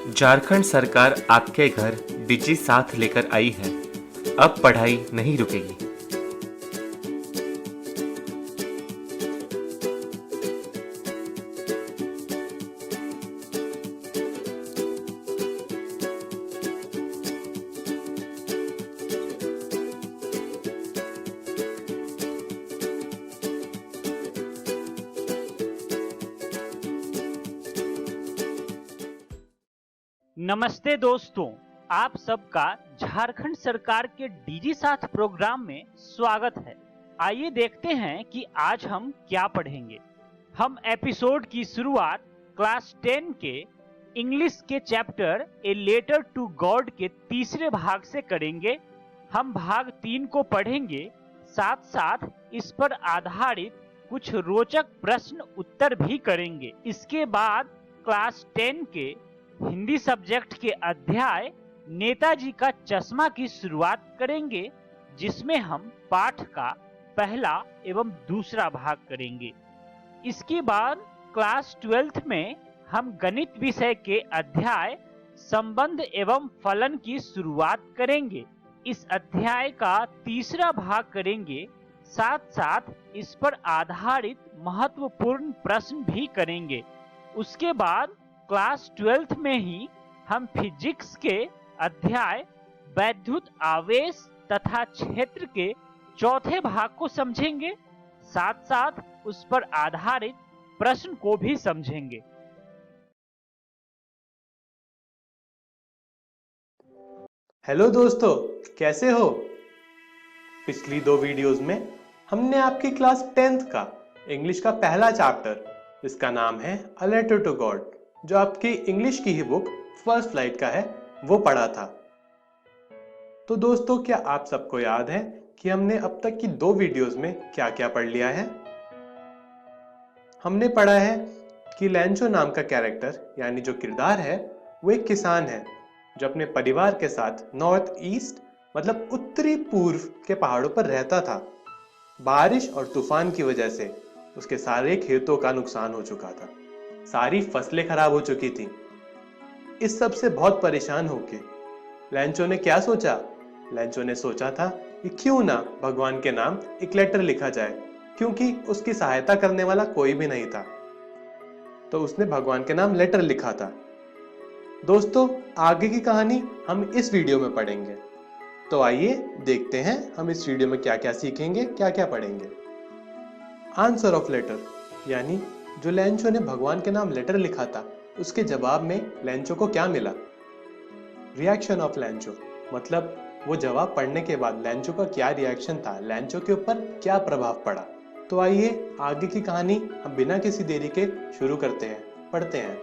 झारखंड सरकार आपके घर डिजी साथ लेकर आई है। अब पढ़ाई नहीं रुकेगी। नमस्ते दोस्तों, आप सबका झारखंड सरकार के डीजी साथ प्रोग्राम में स्वागत है। आइए देखते हैं कि आज हम क्या पढ़ेंगे। हम एपिसोड की शुरुआत क्लास 10 के इंग्लिश के chapter a letter to God के तीसरे भाग से करेंगे। हम भाग 3 को पढ़ेंगे, साथ साथ इस पर आधारित कुछ रोचक प्रश्न उत्तर भी करेंगे। इसके बाद क्लास 10 के हिंदी सब्जेक्ट के अध्याय नेताजी का चश्मा की शुरुआत करेंगे, जिसमें हम पाठ का पहला एवं दूसरा भाग करेंगे। इसके बाद क्लास 12 में हम गणित विषय के अध्याय संबंध एवं फलन की शुरुआत करेंगे। इस अध्याय का तीसरा भाग करेंगे, साथ साथ इस पर आधारित महत्वपूर्ण प्रश्न भी करेंगे। उसके बाद क्लास 12 में ही हम फिजिक्स के अध्याय वैद्युत आवेश तथा क्षेत्र के चौथे भाग को समझेंगे, साथ साथ उस पर आधारित प्रश्न को भी समझेंगे। हेलो दोस्तों, कैसे हो? पिछली 2 वीडियोस में हमने आपकी क्लास 10th का इंग्लिश का पहला चैप्टर, जिसका नाम है अ लेटर टू गॉड, जो आपकी इंग्लिश की ही बुक फर्स्ट फ्लाइट का है, वो पढ़ा था। तो दोस्तों, क्या आप सबको याद है कि हमने अब तक की 2 वीडियोस में क्या क्या पढ़ लिया है? हमने पढ़ा है कि लैंचो नाम का कैरेक्टर, यानी जो किरदार है, वो एक किसान है जो अपने परिवार के साथ नॉर्थ ईस्ट मतलब उत्तरी पूर्व के पहाड़ों पर रहता था। बारिश और तूफान की वजह से उसके सारे खेतों का नुकसान हो चुका था, सारी फसलें खराब हो चुकी थी। इस सब से बहुत परेशान होके लैंचो ने क्या सोचा? लैंचो ने सोचा था कि क्यों ना भगवान के नाम एक लेटर लिखा जाए, क्योंकि उसकी सहायता करने वाला कोई भी नहीं था। तो उसने भगवान के नाम लेटर लिखा था। दोस्तों, आगे की कहानी हम इस वीडियो में पढ़ेंगे। तो आइए देखते हैं हम इस वीडियो में क्या क्या सीखेंगे, क्या क्या पढ़ेंगे। आंसर ऑफ लेटर, यानी जो लैंचो ने भगवान के नाम लेटर लिखा था, उसके जवाब में लैंचो को क्या मिला। रिएक्शन ऑफ लैंचो, मतलब वो जवाब पढ़ने के बाद लैंचो का क्या रिएक्शन था, लैंचो के ऊपर क्या प्रभाव पड़ा। तो आइए आगे की कहानी हम बिना किसी देरी के शुरू करते हैं, पढ़ते हैं।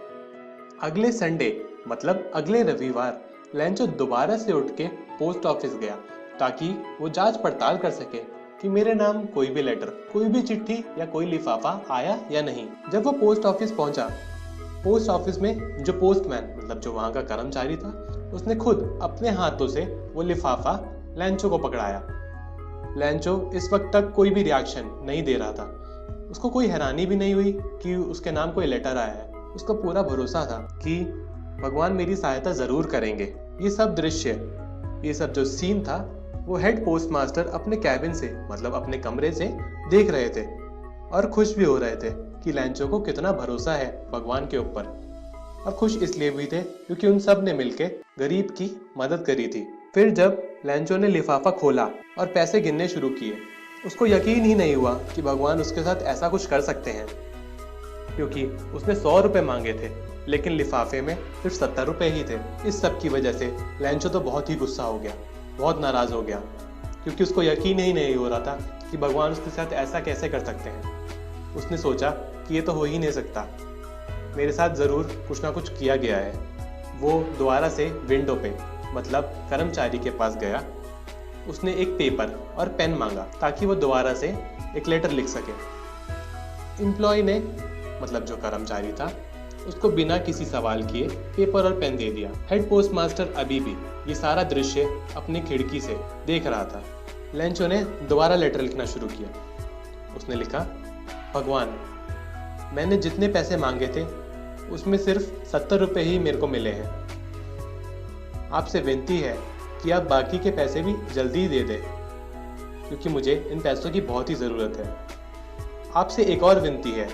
अगले संडे मतलब अगले रविवार लैंचो दोबारा से उठ के पोस्ट ऑफिस गया, ताकि वो जांच पड़ताल कर सके कि मेरे नाम कोई भी लेटर, कोई भी चिट्ठी या कोई लिफाफा आया या नहीं। जब वो पोस्ट ऑफिस पहुंचा, पोस्ट ऑफिस में जो पोस्टमैन मतलब जो वहां का कर्मचारी था, उसने खुद अपने हाथों से वो लिफाफा लैंचो को पकड़ाया। लैंचो इस वक्त तक कोई भी रिएक्शन नहीं दे रहा था। उसको कोई हैरानी भी नहीं हुई कि उसके नाम कोई लेटर आया है। उसको पूरा भरोसा था कि भगवान मेरी सहायता जरूर करेंगे। ये सब दृश्य, ये सब जो सीन था, वो हेड पोस्टमास्टर अपने कैबिन से मतलब अपने कमरे से देख रहे थे और खुश भी हो रहे थे कि लैंचो को कितना भरोसा है भगवान के ऊपर। और खुश इसलिए भी थे क्योंकि उन सब ने मिलकर गरीब की मदद करी थी। फिर जब लैंचो ने लिफाफा खोला और पैसे गिनने शुरू किए, उसको यकीन ही नहीं हुआ कि भगवान उसके साथ ऐसा कुछ कर सकते हैं, क्योंकि उसने 100 रुपए मांगे थे लेकिन लिफाफे में सिर्फ 70 रुपए ही थे। इस सब की वजह से लैंचो तो बहुत ही गुस्सा हो गया, बहुत नाराज हो गया, क्योंकि उसको यकीन ही नहीं हो रहा था कि भगवान उसके साथ ऐसा कैसे कर सकते हैं। उसने सोचा कि ये तो हो ही नहीं सकता, मेरे साथ जरूर कुछ ना कुछ किया गया है। वो दोबारा से विंडो पे मतलब कर्मचारी के पास गया। उसने एक पेपर और पेन मांगा ताकि वो दोबारा से एक लेटर लिख सके। एम्प्लॉय ने मतलब जो कर्मचारी था, उसको बिना किसी सवाल किए पेपर और पेन दे दिया। हेड पोस्टमास्टर अभी भी ये सारा दृश्य अपनी खिड़की से देख रहा था। लैंचो ने दोबारा लेटर लिखना शुरू किया। उसने लिखा, भगवान, मैंने जितने पैसे मांगे थे उसमें सिर्फ 70 रुपए ही मेरे को मिले हैं। आपसे विनती है कि आप बाकी के पैसे भी जल्दी दे दें, क्योंकि मुझे इन पैसों की बहुत ही ज़रूरत है। आपसे एक और विनती है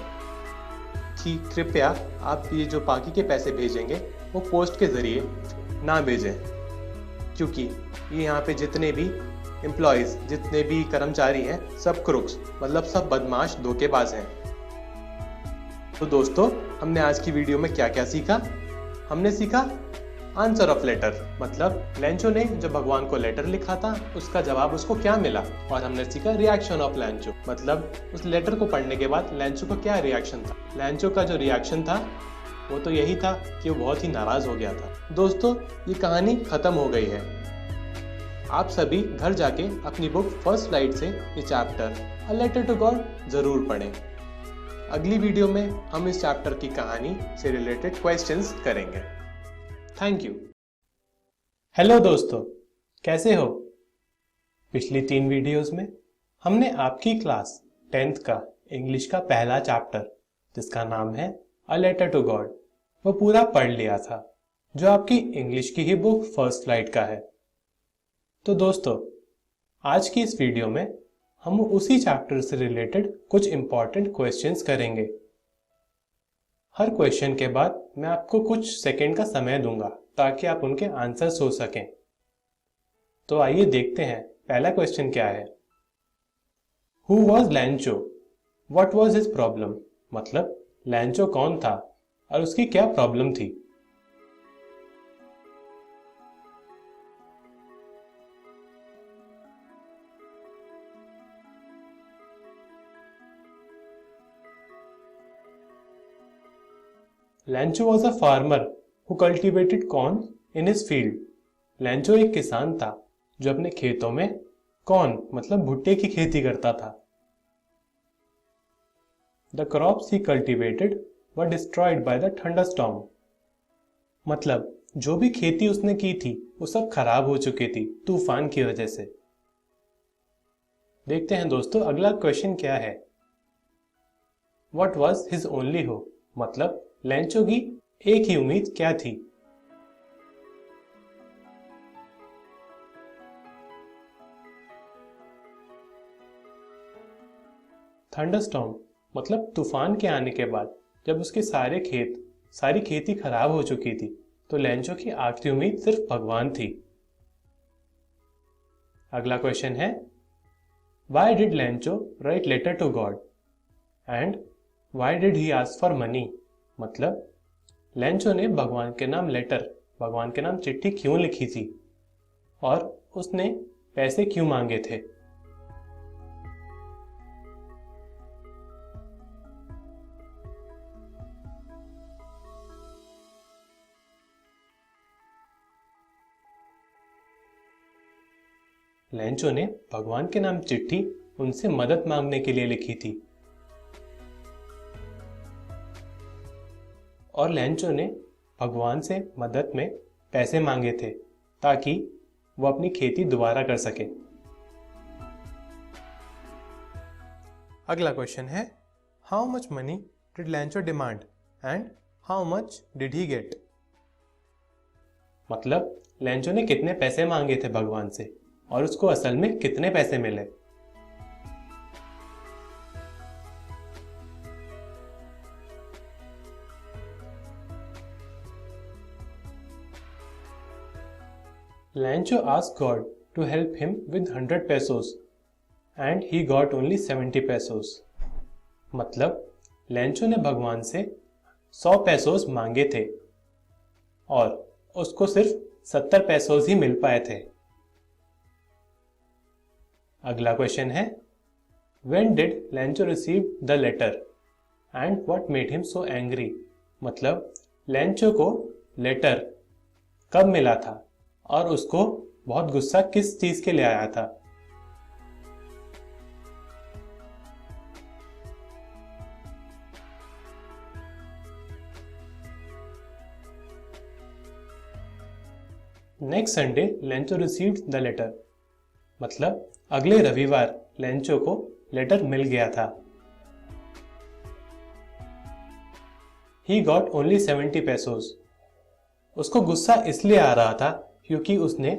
कि कृपया आप ये जो बाकी के पैसे भेजेंगे वो पोस्ट के ज़रिए ना भेजें, क्योंकि ये यहाँ पे जितने भी एम्प्लॉयज़, जितने भी कर्मचारी हैं, सब क्रुक्स, मतलब सब बदमाश, धोखेबाज हैं। तो दोस्तों, हमने आज की वीडियो में क्या क्या सीखा? हमने सीखा आंसर ऑफ लेटर, मतलब लैंचो ने जो भगवान को लेटर लिखा था उसका जवाब उसको क्या मिला। और हमने सीखा रिएक्शन ऑफ लैंचो, मतलब उस लेटर को पढ़ने के बाद लैंचो का क्या रिएक्शन था। लैंचो का जो रिएक्शन था वो तो यही था कि वो बहुत ही नाराज हो गया था। दोस्तों, ये कहानी खत्म हो गई है। आप सभी घर जाके अपनी बुक फर्स्ट फ्लाइट से ये chapter a letter to God जरूर पढ़ें। अगली वीडियो में हम इस चैप्टर की कहानी से रिलेटेड क्वेश्चंस करेंगे। Thank you. हेलो दोस्तों, कैसे हो? पिछली 3 वीडियोस में हमने आपकी क्लास 10th का इंग्लिश का पहला चैप्टर, जिसका नाम है अ लेटर टू गॉड, वो पूरा पढ़ लिया था, जो आपकी इंग्लिश की ही बुक फर्स्ट फ्लाइट का है। तो दोस्तों, आज की इस वीडियो में हम उसी चैप्टर से रिलेटेड कुछ इंपॉर्टेंट क्वेश्चंस करेंगे। हर क्वेश्चन के बाद मैं आपको कुछ सेकंड का समय दूंगा ताकि आप उनके आंसर सोच सकें। तो आइए देखते हैं पहला क्वेश्चन क्या है। Who was लैंचो? What was his problem? मतलब लैंचो कौन था और उसकी क्या प्रॉब्लम थी? लैंचो was a farmer who cultivated corn in his field. लैंचो एक किसान था जो अपने खेतों में कॉर्न मतलब भुट्टे की खेती करता था। The crops he cultivated were destroyed by the thunderstorm. मतलब जो भी खेती उसने की थी वो सब खराब हो चुकी थी तूफान की वजह से। देखते हैं दोस्तों अगला क्वेश्चन क्या है। What was his only hope? मतलब लैंचो की एक ही उम्मीद क्या थी? थंडरस्टॉर्म मतलब तूफान के आने के बाद जब उसके सारी खेती खराब हो चुकी थी, तो लैंचो की आखिरी उम्मीद सिर्फ भगवान थी। अगला क्वेश्चन है, Why did लैंचो write letter to God? And why did he ask for money? मतलब लैंचो ने भगवान के नाम चिट्ठी क्यों लिखी थी और उसने पैसे क्यों मांगे थे? लैंचो ने भगवान के नाम चिट्ठी उनसे मदद मांगने के लिए लिखी थी और लैंचो ने भगवान से मदद में पैसे मांगे थे ताकि वो अपनी खेती दोबारा कर सके। अगला क्वेश्चन है, how much money did Lencho demand and how much did he get? मतलब लैंचो ने कितने पैसे मांगे थे भगवान से और उसको असल में कितने पैसे मिले? Lancho asked God to help him with 100 pesos and he got only 70 pesos. मतलब लैंचो ने भगवान से 100 पैसोस मांगे थे और उसको सिर्फ 70 पैसोस ही मिल पाए थे। अगला क्वेश्चन है, When did Lancho receive the letter and what made him so angry? मतलब लैंचो को लेटर कब मिला था और उसको बहुत गुस्सा किस चीज के लिए आया था? Next Sunday Lencho received the letter, मतलब अगले रविवार लैंचो को लेटर मिल गया था। He got only 70 pesos. उसको गुस्सा इसलिए आ रहा था क्योंकि उसने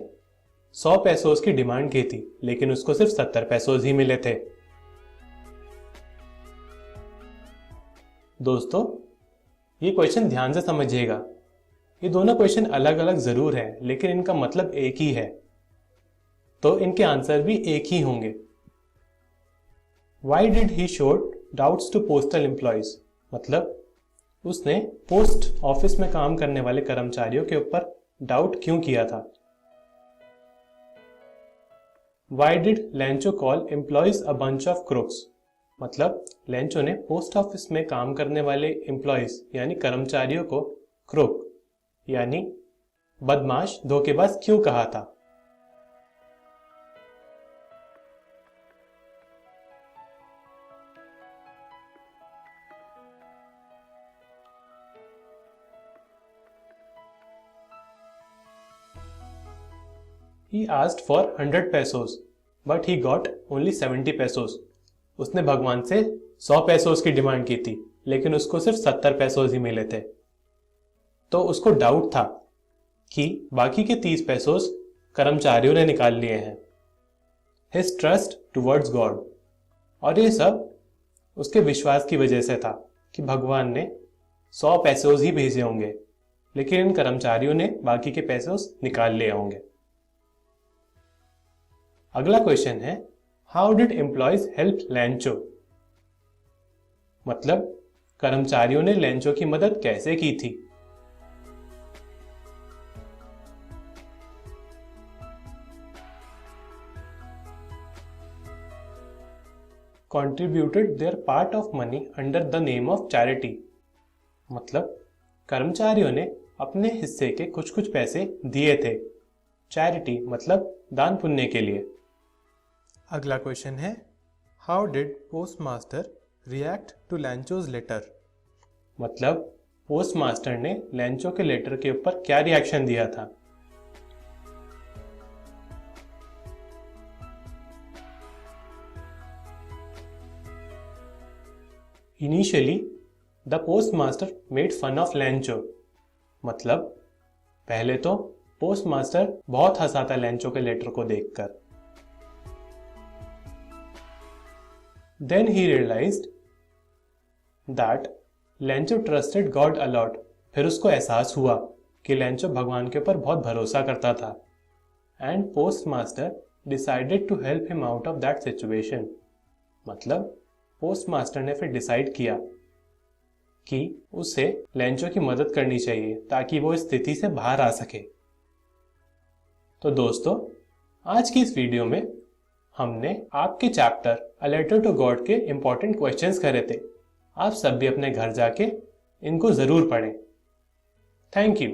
100 पैसोस की डिमांड की थी, लेकिन उसको सिर्फ 70 पैसोस ही मिले थे। दोस्तों, ये क्वेश्चन ध्यान से समझिएगा। ये दोनों क्वेश्चन अलग अलग जरूर हैं, लेकिन इनका मतलब एक ही है, तो इनके आंसर भी एक ही होंगे। Why did he show doubts to postal employees? मतलब उसने पोस्ट ऑफिस में काम करने वाले कर्मचारियों के ऊपर डाउट क्यों किया था? Why did Lencho call employees a bunch of crooks? मतलब लेंचो ने पोस्ट ऑफिस में काम करने वाले एम्प्लॉयज यानी कर्मचारियों को क्रूक यानी बदमाश, धोखेबाज क्यों कहा था? He asked for 100 pesos, but he got only 70 pesos. उसने भगवान से 100 पैसोस की डिमांड की थी, लेकिन उसको सिर्फ 70 पैसोस ही मिले थे। तो उसको डाउट था कि बाकी के 30 पैसोस कर्मचारियों ने निकाल लिए हैं। His trust towards God, और ये सब उसके विश्वास की वजह से था कि भगवान ने 100 पैसोस ही भेजे होंगे, लेकिन इन कर्मचारियों ने बाकी के पैसोस निकाल लिए होंगे। अगला क्वेश्चन है, how did employees help Lencho? मतलब कर्मचारियों ने लेंचो की मदद कैसे की थी? Contributed their part of money under the name of charity. मतलब कर्मचारियों ने अपने हिस्से के कुछ कुछ पैसे दिए थे, चैरिटी मतलब दान पुण्य के लिए। अगला क्वेश्चन है, how did post master react to Lencho's letter? मतलब पोस्ट मास्टर ने लेंचो के लेटर के ऊपर क्या रिएक्शन दिया था? Initially the post master made fun of Lencho. मतलब पहले तो पोस्ट मास्टर बहुत हंसा था लेंचो के लेटर को देखकर। Then he realized that Lencho trusted God a lot. फिर उसको एहसास हुआ कि लेंचो भगवान के ऊपर बहुत भरोसा करता था। And postmaster decided to help him out of that situation. मतलब पोस्ट मास्टर ने फिर डिसाइड किया कि उसे लेंचो की मदद करनी चाहिए ताकि वो इस स्थिति से बाहर आ सके। तो दोस्तों, आज की इस वीडियो में हमने आपके chapter a letter to God के इंपॉर्टेंट क्वेश्चंस करे थे। आप सब भी अपने घर जाके इनको जरूर पढ़ें। Thank you.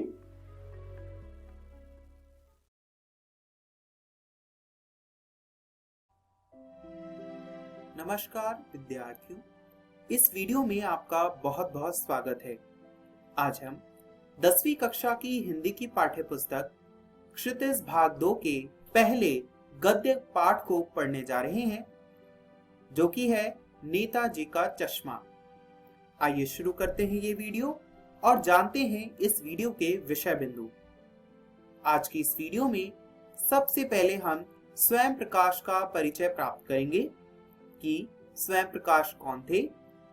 नमस्कार विद्यार्थियों, इस वीडियो में आपका बहुत बहुत स्वागत है। आज हम 10वीं कक्षा की हिंदी की पाठ्य पुस्तक क्षितिज भाग 2 के पहले गद्य पाठ को पढ़ने जा रहे हैं, जो कि है नेताजी का चश्मा। आइए शुरू करते हैं ये वीडियो और जानते हैं इस वीडियो के विषय बिंदु। आज की इस वीडियो में सबसे पहले हम स्वयं प्रकाश का परिचय प्राप्त करेंगे कि स्वयं प्रकाश कौन थे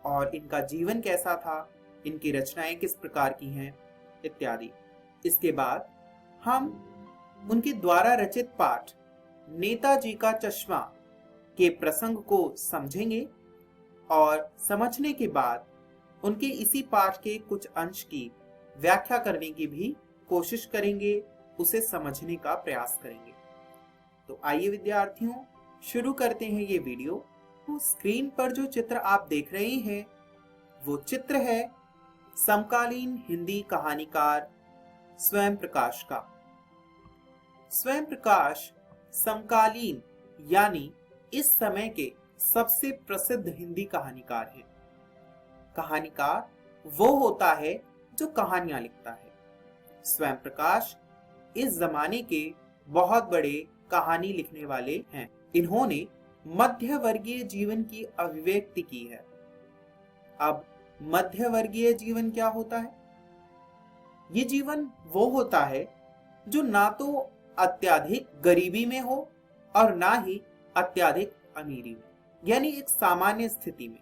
और इनका जीवन कैसा था, इनकी रचनाएं किस प्रकार की हैं इत्यादि। इसके बाद हम उनके द्वारा रचित पाठ नेताजी का चश्मा के प्रसंग को समझेंगे और समझने के बाद उनके इसी पाठ के कुछ अंश की व्याख्या करने की भी कोशिश करेंगे, उसे समझने का प्रयास करेंगे। तो आइए विद्यार्थियों, शुरू करते हैं ये वीडियो। तो स्क्रीन पर जो चित्र आप देख रहे हैं वो चित्र है समकालीन हिंदी कहानीकार स्वयं प्रकाश का। स्वयं प्रकाश समकालीन यानी इस समय के सबसे प्रसिद्ध हिंदी कहानीकार हैं। कहानीकार वो होता है जो कहानियां लिखता है। स्वयं प्रकाश इस जमाने के बहुत बड़े कहानी लिखने वाले हैं। इन्होंने मध्य वर्गीय जीवन की अभिव्यक्ति की है। अब मध्य वर्गीय जीवन क्या होता है? ये जीवन वो होता है जो ना तो अत्यधिक गरीबी में हो और ना ही अत्यधिक अमीरी में, यानी एक सामान्य स्थिति में।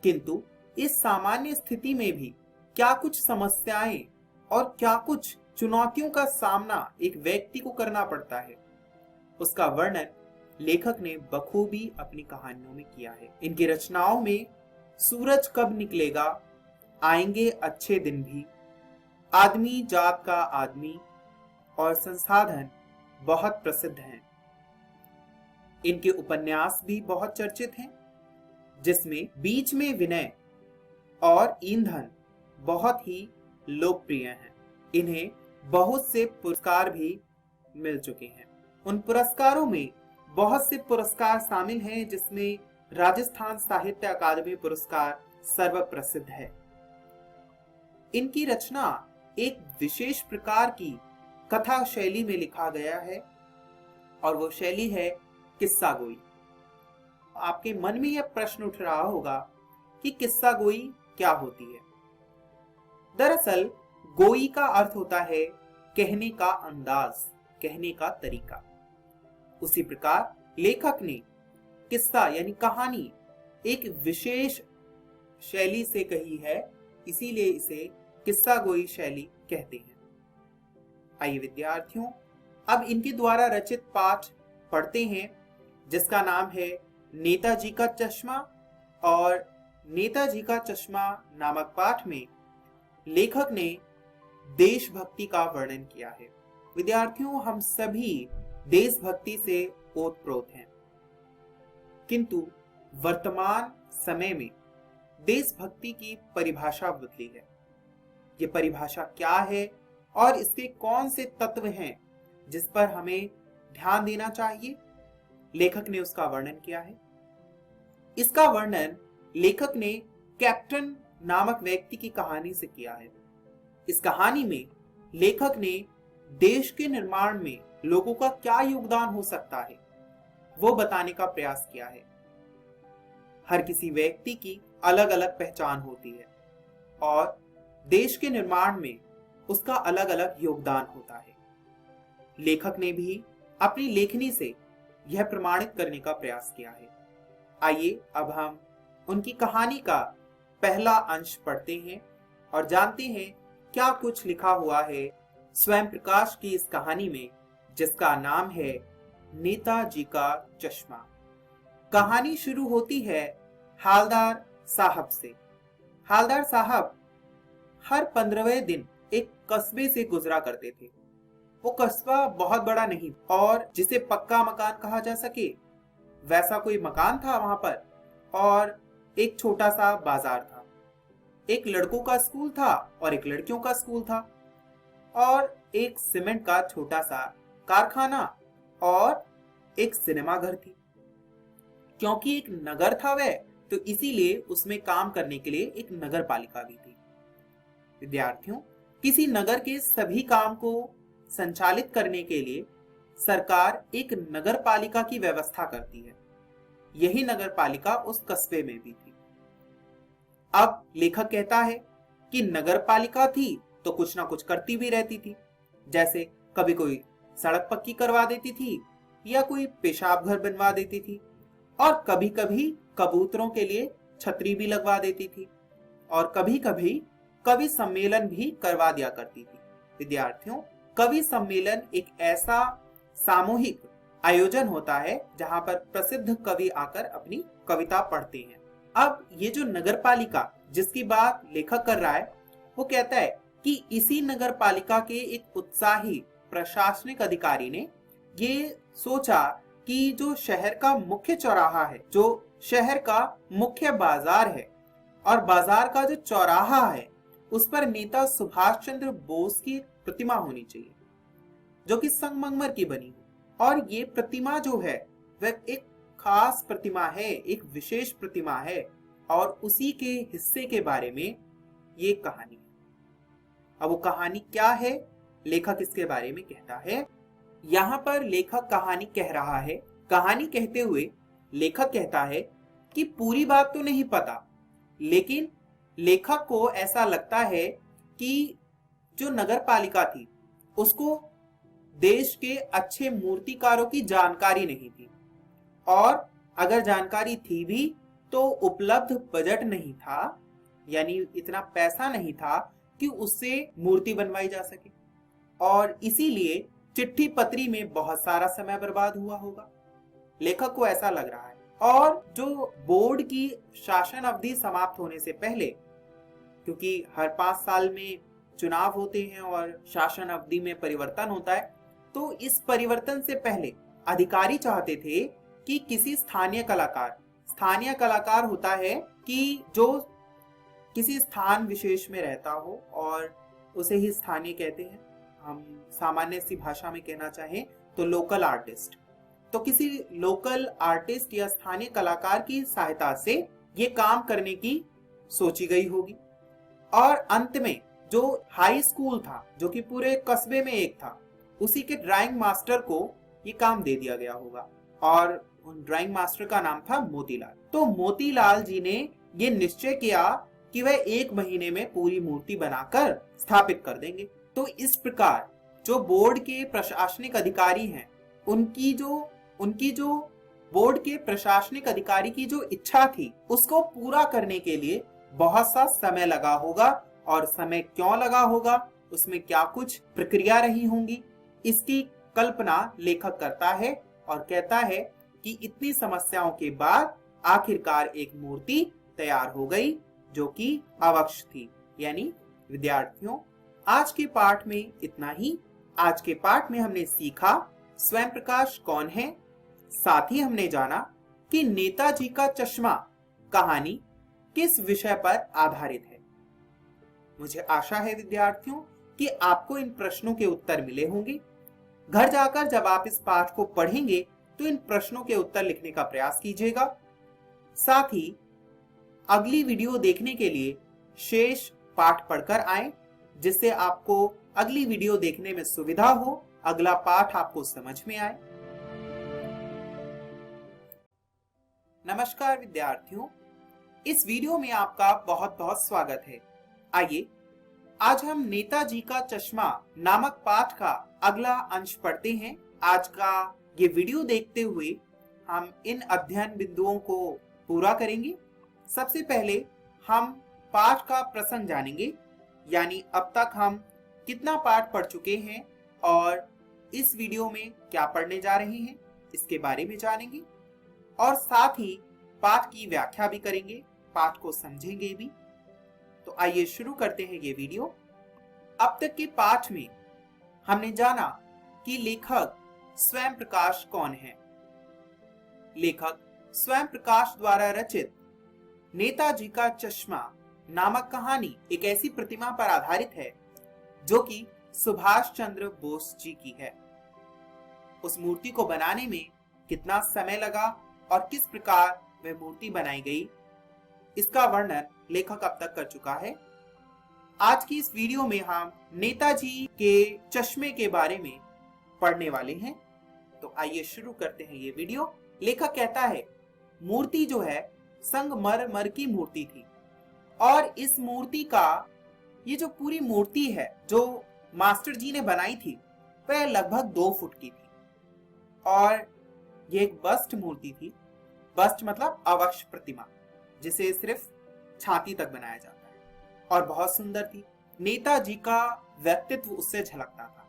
किंतु इस सामान्य स्थिति में भी क्या कुछ समस्याएं और क्या कुछ चुनौतियों का सामना एक व्यक्ति को करना पड़ता है, उसका वर्णन लेखक ने बखूबी अपनी कहानियों में किया है। इनकी रचनाओं में सूरज कब निकलेगा, आएंगे अच्छे दिन भी, आदमी जात का आदमी और संसाधन बहुत प्रसिद्ध हैं। इनके उपन्यास भी बहुत चर्चित हैं, जिसमें बीच में विनय और ईंधन बहुत ही लोकप्रिय हैं। इन्हें बहुत से पुरस्कार भी मिल चुके हैं। उन पुरस्कारों में बहुत से पुरस्कार शामिल हैं, जिसमें राजस्थान साहित्य अकादमी पुरस्कार सर्वप्रसिद्ध है। इनकी रचना एक विशेष प्रकार की कथा शैली में लिखा गया है और वो शैली है किस्सा गोई। आपके मन में यह प्रश्न उठ रहा होगा कि किस्सा गोई क्या होती है। दरअसल गोई का अर्थ होता है कहने का अंदाज, कहने का तरीका। उसी प्रकार लेखक ने किस्सा यानी कहानी एक विशेष शैली से कही है, इसीलिए इसे किस्सा गोई शैली कहते हैं। आइए विद्यार्थियों, अब इनके द्वारा रचित पाठ पढ़ते हैं, जिसका नाम है नेताजी का चश्मा। और नेताजी का चश्मा नामक पाठ में लेखक ने देशभक्ति का वर्णन किया है। विद्यार्थियों, हम सभी देशभक्ति से ओतप्रोत हैं, किंतु वर्तमान समय में देशभक्ति की परिभाषा बदली है। ये परिभाषा क्या है और इसके कौन से तत्व हैं जिस पर हमें ध्यान देना चाहिए, लेखक ने उसका वर्णन किया है। इसका वर्णन लेखक ने कैप्टन नामक व्यक्ति की कहानी से किया है। इस कहानी में लेखक ने देश के निर्माण में लोगों का क्या योगदान हो सकता है वो बताने का प्रयास किया है। हर किसी व्यक्ति की अलग अलग पहचान होती है और देश के निर्माण में उसका अलग अलग योगदान होता है। लेखक ने भी अपनी लेखनी से यह प्रमाणित करने का प्रयास किया है। आइए अब हम उनकी कहानी का पहला अंश पढ़ते हैं और जानते हैं क्या कुछ लिखा हुआ है स्वयं प्रकाश की इस कहानी में, जिसका नाम है नेताजी का चश्मा। कहानी शुरू होती है हालदार साहब से। हालदार साहब हर 15वें दिन एक कस्बे से गुजरा करते थे। वो कस्बा बहुत बड़ा नहीं और जिसे पक्का मकान कहा जा सके वैसा कोई मकान था वहां पर, और एक छोटा सा बाजार था। एक लड़कों का स्कूल था और एक लड़कियों का स्कूल था, और एक सीमेंट का छोटा सा कारखाना और एक सिनेमा घर थी। क्योंकि एक नगर था वह, तो इसीलिए उसमें काम करने के लिए एक नगर पालिका भी थी। विद्यार्थियों, किसी नगर के सभी काम को संचालित करने के लिए सरकार एक नगर पालिका की व्यवस्था करती है। यही नगर पालिका उस कस्बे में भी थी। अब लेखक कहता है कि नगर पालिका थी तो कुछ ना कुछ करती भी रहती थी, जैसे कभी कोई सड़क पक्की करवा देती थी या कोई पेशाब घर बनवा देती थी, और कभी कभी कबूतरों के लिए छतरी भी लगवा देती थी, और कभी कभी कवि सम्मेलन भी करवा दिया करती थी। विद्यार्थियों, कवि सम्मेलन एक ऐसा सामूहिक आयोजन होता है जहां पर प्रसिद्ध कवि आकर अपनी कविता पढ़ते हैं। अब ये जो नगर पालिका जिसकी बात लेखक कर रहा है, वो कहता है कि इसी नगर पालिका के एक उत्साही प्रशासनिक अधिकारी ने ये सोचा कि जो शहर का मुख्य चौराहा है, जो शहर का मुख्य बाजार है, और बाजार का जो चौराहा है उस पर नेता सुभाष चंद्र बोस की प्रतिमा होनी चाहिए, जो कि संगमरमर की बनी हो। और ये प्रतिमा जो है वह एक खास प्रतिमा है, एक विशेष प्रतिमा है, और उसी के हिस्से के बारे में ये कहानी है। अब वो कहानी क्या है, लेखक इसके बारे में कहता है। यहाँ पर लेखक कहानी कह रहा है। कहानी कहते हुए लेखक कहता है कि पूरी बात तो नहीं पता, लेकिन लेखक को ऐसा लगता है कि जो नगर पालिका थी उसको देश के अच्छे मूर्तिकारों की जानकारी नहीं थी, और अगर जानकारी थी भी तो उपलब्ध बजट नहीं था, यानी इतना पैसा नहीं था कि उससे मूर्ति बनवाई जा सके, और इसीलिए चिट्ठी पत्री में बहुत सारा समय बर्बाद हुआ होगा। लेखक को ऐसा लग रहा है। और जो बोर्ड की शासन अवधि समाप्त होने से पहले, क्योंकि हर 5 साल में चुनाव होते हैं और शासन अवधि में परिवर्तन होता है, तो इस परिवर्तन से पहले अधिकारी चाहते थे कि किसी स्थानीय कलाकार होता है कि जो किसी स्थान विशेष में रहता हो, और उसे ही स्थानीय कहते हैं। हम सामान्य सी भाषा में कहना चाहें तो लोकल आर्टिस्ट। तो किसी लोकल आर्टिस्ट या स्थानीय कलाकार की सहायता से ये काम करने की सोची गई होगी। और अंत में जो हाई स्कूल था, जो कि पूरे कस्बे में एक था, उसी के ड्राइंग मास्टर को ये काम दे दिया गया होगा, और उन ड्राइंग मास्टर का नाम था मोतीलाल। तो मोतीलाल जी ने ये निश्चय किया कि वह 1 महीने में पूरी मूर्ति बनाकर स्थापित कर देंगे। तो इस प्रकार जो बोर्ड के प्रशासनिक अधिकारी हैं, उनकी जो बोर्ड के प्रशासनिक अधिकारी की जो इच्छा थी, उसको पूरा करने के लिए बहुत सा समय लगा होगा। और समय क्यों लगा होगा, उसमें क्या कुछ प्रक्रिया रही होंगी, इसकी कल्पना लेखक करता है और कहता है कि इतनी समस्याओं के बाद आखिरकार एक मूर्ति तैयार हो गई, जो कि अवक्ष थी। यानी विद्यार्थियों, आज के पाठ में इतना ही। आज के पाठ में हमने सीखा स्वयं प्रकाश कौन है, साथ ही हमने जाना कि नेताजी का चश्मा कहानी किस विषय पर आधारित है। मुझे आशा है विद्यार्थियों कि आपको इन प्रश्नों के उत्तर मिले होंगे। घर जाकर जब आप इस पाठ को पढ़ेंगे तो इन प्रश्नों के उत्तर लिखने का प्रयास कीजिएगा। साथ ही अगली वीडियो देखने के लिए शेष पाठ पढ़कर आएं, जिससे आपको अगली वीडियो देखने में सुविधा हो, अगला पाठ आपको समझ में आए। नमस्कार विद्यार्थियों, इस वीडियो में आपका बहुत बहुत स्वागत है। आइए आज हम नेताजी का चश्मा नामक पाठ का अगला अंश पढ़ते हैं। आज का ये वीडियो देखते हुए हम इन अध्ययन बिंदुओं को पूरा करेंगे। सबसे पहले हम पाठ का प्रसंग जानेंगे, यानी अब तक हम कितना पाठ पढ़ चुके हैं और इस वीडियो में क्या पढ़ने जा रहे हैं, इसके बारे में जानेंगे। और साथ ही पाठ की व्याख्या भी करेंगे, पाठ को समझेंगे भी। तो आइए शुरू करते हैं ये वीडियो। अब तक के पाठ में हमने जाना कि लेखक स्वयं प्रकाश कौन है। लेखक स्वयं प्रकाश द्वारा रचित नेताजी का चश्मा नामक कहानी एक ऐसी प्रतिमा पर आधारित है जो कि सुभाष चंद्र बोस जी की है। उस मूर्ति को बनाने में कितना समय लगा और किस प्रकार वह मूर्ति बनाई गई, इसका वर्णन लेखक अब तक कर चुका है। आज की इस वीडियो में हम नेताजी के चश्मे के बारे में पढ़ने वाले हैं। तो आइए शुरू करते हैं ये वीडियो। लेखक कहता है, मूर्ति जो है संगमरमर की मूर्ति थी, और इस मूर्ति का ये जो पूरी मूर्ति है जो मास्टर जी ने बनाई थी, वह लगभग 2 फुट की थी, और ये एक बस्ट मूर्ति थी। बस्ट मतलब अवक्ष प्रतिमा, जिसे सिर्फ छाती तक बनाया जाता है, और बहुत सुंदर थी। नेताजी का व्यक्तित्व उससे झलकता था,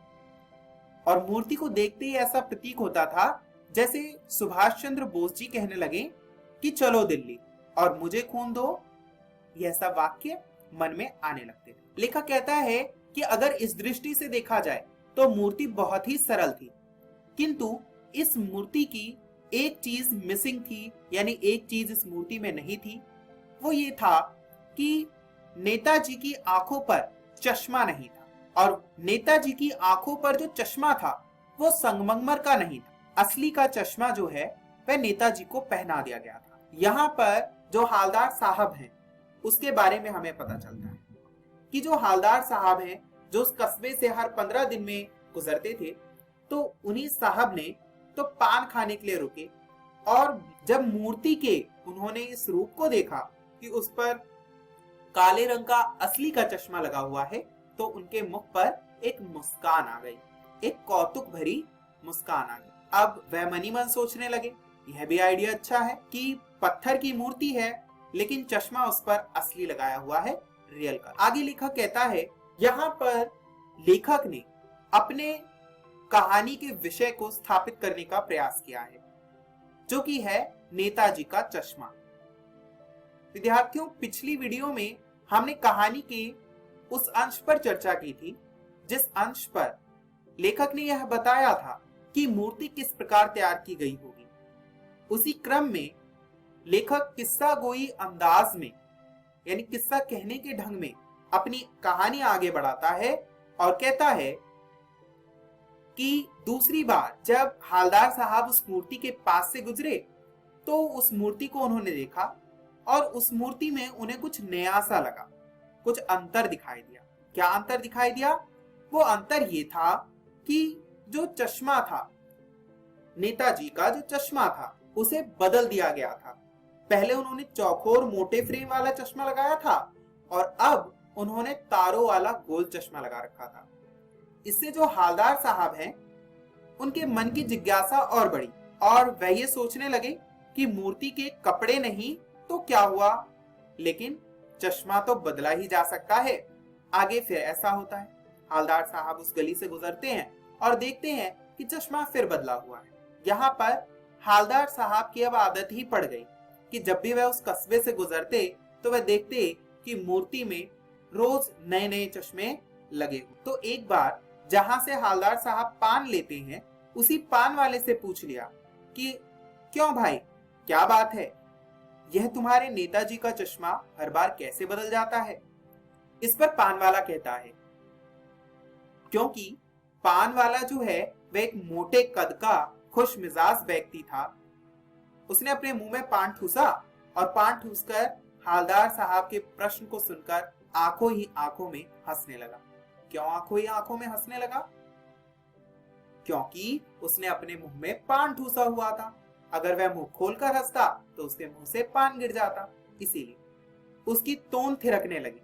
और मूर्ति को देखते ही ऐसा प्रतीक होता था जैसे सुभाष चंद्र बोस जी कहने लगे कि चलो दिल्ली और मुझे खून दो। यह सब वाक्य मन में आने लगते थे। लेखक कहता है कि अगर इस दृष्टि से देखा जाए तो मूर्ति बहुत ही सरल थी, किंतु इस मूर्ति की एक चीज मिसिंग थी, यानी एक चीज इस मूर्ति में नहीं थी। वो ये था कि नेताजी की आंखों पर चश्मा नहीं था, और नेताजी की आंखों पर जो चश्मा था वो संगमरमर का नहीं था। असली का चश्मा जो है वह नेताजी को पहना दिया गया था। यहाँ पर जो हालदार साहब हैं उसके बारे में हमें पता चलता है कि जो हालदार साहब हैं जो उस कस्बे से हर 15 दिन में गुजरते थे, तो उन्हीं साहब ने तो पान खाने के लिए रुके, और जब मूर्ति के उन्होंने इस रूप को देखा कि उस पर काले रंग का असली का चश्मा लगा हुआ है, तो उनके मुख पर एक मुस्कान आ गई। एक कौतुक भरी मुस्कान आ गई। अब वह मनी मन सोचने लगे, यह भी आइडिया अच्छा है कि पत्थर की मूर्ति है लेकिन चश्मा उस पर असली लगाया हुआ है, रियल का। आगे लेखक कहता है, यहाँ पर लेखक ने अपने कहानी के विषय को स्थापित करने का प्रयास किया है, जो कि है नेताजी का चश्मा। विद्यार्थियों, पिछली वीडियो में हमने कहानी के उस अंश पर चर्चा की थी जिस अंश पर लेखक ने यह बताया था कि मूर्ति किस प्रकार तैयार की गई होगी। उसी क्रम में लेखक किस्सा गोई अंदाज में, यानी किस्सा कहने के ढंग में अपनी कहानी आगे बढ़ाता है और कहता है कि दूसरी बार जब हालदार साहब उस मूर्ति के पास से गुजरे तो उस मूर्ति को उन्होंने देखा और उस मूर्ति में उन्हें कुछ नया सा लगा, कुछ अंतर दिखाई दिया। क्या अंतर दिखाई दिया? वो अंतर ये था कि जो चश्मा था, नेताजी का जो चश्मा था, उसे बदल दिया गया था। पहले उन्होंने चौकोर मोटे फ्रेम वाला चश्मा लगाया था और अब उन्होंने तारों वाला गोल चश्मा लगा रखा था। इससे जो हालदार साहब हैं, उनके मन की जिज्ञासा और बढ़ी और वह ये सोचने लगे कि मूर्ति के कपड़े नहीं तो क्या हुआ, लेकिन चश्मा तो बदला ही जा सकता है। आगे फिर ऐसा होता है, हालदार साहब उस गली से गुजरते हैं और देखते हैं कि चश्मा फिर बदला हुआ है। यहाँ पर हालदार साहब की अब आदत ही पड़ गई कि जब भी वह उस कस्बे से गुजरते तो वह देखते कि मूर्ति में रोज नए नए चश्मे लगे। तो एक बार जहां से हालदार साहब पान लेते हैं, उसी पान वाले से पूछ लिया कि क्यों भाई, क्या बात है, यह तुम्हारे नेताजी का चश्मा हर बार कैसे बदल जाता है? इस पर पान वाला कहता है, क्योंकि पान वाला जो है वह एक मोटे कद का खुश मिजाज व्यक्ति था। उसने अपने मुंह में पान ठूसा और पान ठूसकर हालदार साहब के प्रश्न को सुनकर आंखों ही आंखों में हंसने लगा। क्यों आंखों ही आंखों में हंसने लगा? क्योंकि उसने अपने मुंह में पान ठूसा हुआ था। अगर वह मुंह खोलकर हंसता तो उसके मुंह से पान गिर जाता। इसीलिए उसकी तोंद थिरकने लगी,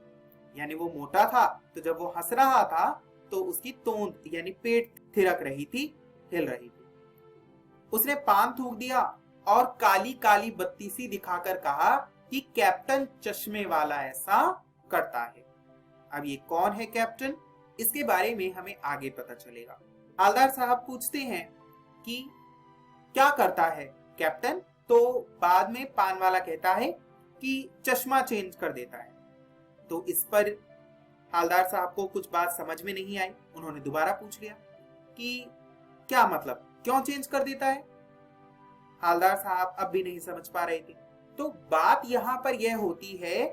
यानी वो मोटा था तो जब वो हंस रहा था तो उसकी तोंद यानी पेट थिरक रही थी, हिल रही थी। उसने पान थूक दिया और काली काली बत्ती सी दिखाकर कहा कि कैप्टन चश्मे वाला ऐसा करता है। अब ये कौन है कैप्टन, इसके बारे में हमें आगे पता चलेगा। हालदार साहब पूछते हैं कि क्या करता है कैप्टन, तो बाद में पान वाला कहता है कि चश्मा चेंज कर देता है। तो इस पर हालदार साहब को कुछ बात समझ में नहीं आई। उन्होंने दोबारा पूछ लिया कि क्या मतलब, क्यों चेंज कर देता है? हालदार साहब अब भी नहीं समझ पा रहे थे। तो बात यहाँ पर यह होती है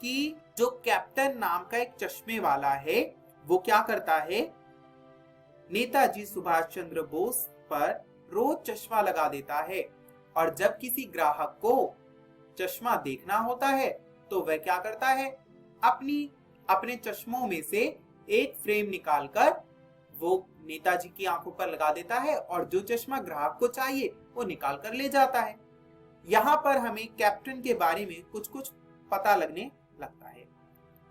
कि जो कैप्टन नाम का एक चश्मे वाला है, वो क्या करता है, नेताजी सुभाष चंद्र बोस पर रोज चश्मा लगा देता है और जब किसी ग्राहक को चश्मा देखना होता है तो वह क्या करता है, अपने चश्मों में से एक फ्रेम निकालकर वो नेताजी की आंखों पर लगा देता है और जो चश्मा ग्राहक को चाहिए वो निकाल कर ले जाता है। यहाँ पर हमें कैप्टन के बारे में कुछ कुछ पता लगने लगता है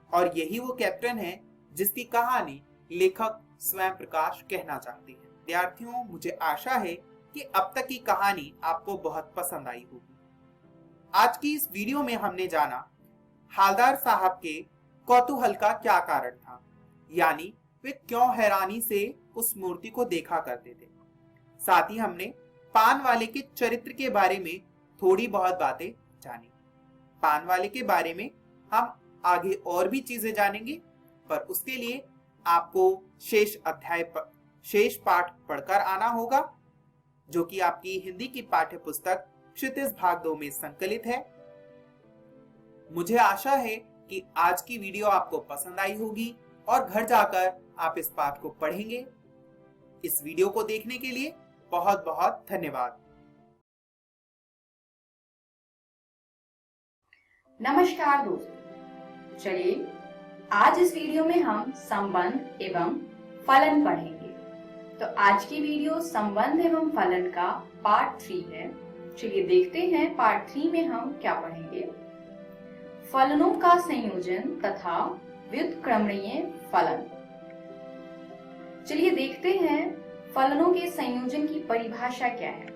और यही वो कैप्टन है जिसकी कहानी लेखक स्वयं प्रकाश कहना चाहते हैं। विद्यार्थियों, मुझे आशा है कि अब तक की कहानी आपको बहुत पसंद आई होगी। आज की इस वीडियो में हमने जाना हालदार साहब के कौतूहल का क्या कारण था, यानी वे क्यों हैरानी से उस मूर्ति को देखा करते थे। साथ ही हमने पान वाले के चरित्र के बारे में थोड़ी बहुत बातें जानी। पान वाले के बारे में हम आगे और भी चीजें जानेंगे, पर उसके लिए आपको शेष पाठ पढ़कर आना होगा, जो कि आपकी हिंदी की पाठ्य पुस्तक क्षितिज भाग 2 में संकलित है। मुझे आशा है कि आज की वीडियो आपको पसंद आई होगी और घर जाकर आप इस पाठ को पढ़ेंगे। इस वीडियो को देखने के लिए बहुत बहुत धन्यवाद। नमस्कार दोस्तों, चलिए आज इस वीडियो में हम संबंध एवं फलन पढ़ेंगे। तो आज की वीडियो संबंध एवं फलन का पार्ट 3 है। चलिए देखते हैं पार्ट 3 में हम क्या पढ़ेंगे। फलनों का संयोजन तथा व्युत्क्रमणीय फलन। चलिए देखते हैं फलनों के संयोजन की परिभाषा क्या है।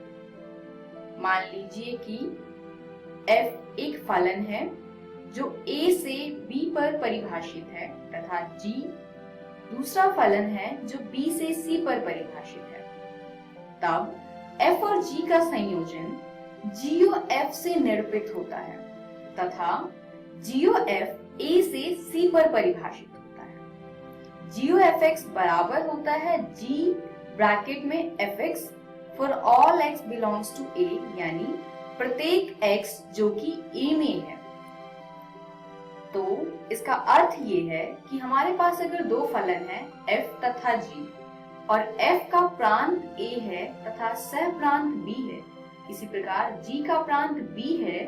मान लीजिए कि f एक फलन है जो a से b पर परिभाषित है तथा g दूसरा फलन है जो b से c पर परिभाषित है। तब f और g का संयोजन GOF से निरूपित होता है तथा GOF a से c पर परिभाषित होता है। GOFX बराबर होता है G ब्रैकेट में fx for all x belongs to a, यानी प्रत्येक x जो कि a में है। तो इसका अर्थ ये है कि हमारे पास अगर दो फलन है f तथा g और f का प्रांत a है तथा सह प्रांत b है, इसी प्रकार g का प्रांत b है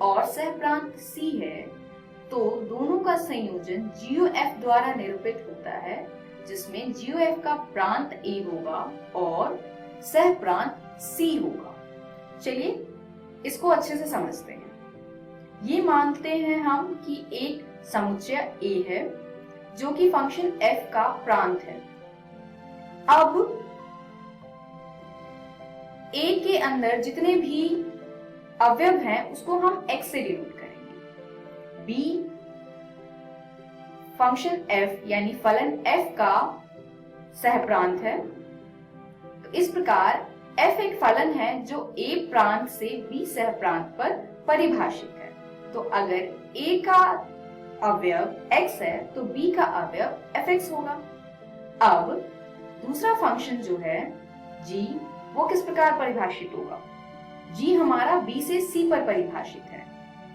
और सह प्रांत c है, तो दोनों का संयोजन GOF द्वारा निरूपित होता है, जिसमें GOF का प्रांत A होगा और सह प्रांत C होगा। चलिए इसको अच्छे से समझते हैं। ये मानते हैं हम कि एक समुच्चय A है जो कि फंक्शन f का प्रांत है। अब A के अंदर जितने भी अवयव हैं उसको हम x से डिनोट करेंगे। B फंक्शन f यानी फलन f का सहप्रांत है। तो इस प्रकार f एक फलन है जो a प्रांत से b सहप्रांत पर परिभाषित है। तो अगर a का अवयव x है तो b का अवयव fx होगा। अब दूसरा फंक्शन जो है g, वो किस प्रकार परिभाषित होगा? g हमारा b से c पर परिभाषित है,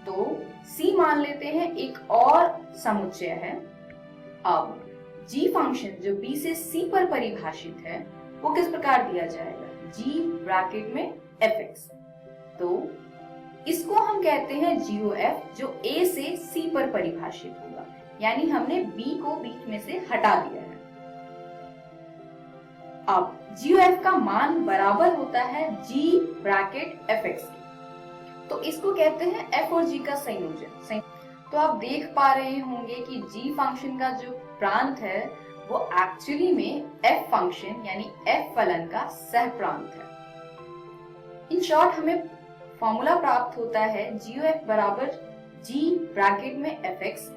तो c मान लेते हैं एक और समुच्चय है। अब g फंक्शन जो b से c पर परिभाषित है वो किस प्रकार दिया जाएगा? g ब्रैकेट में fx। तो इसको हम कहते हैं GOF जो a से c पर परिभाषित होगा, यानी हमने b को बीच में से हटा दिया है। अब GOF का मान बराबर होता है g ब्रैकेट fx के, तो इसको कहते हैं f और g का संयोजन। तो आप देख पा रहे होंगे कि g फंक्शन का जो प्रांत है वो एक्चुअली में f फंक्शन यानी f फलन का सह प्रांत है। इन शॉर्ट हमें फॉर्मूला प्राप्त होता है GOF बराबर g ब्रैकेट में fx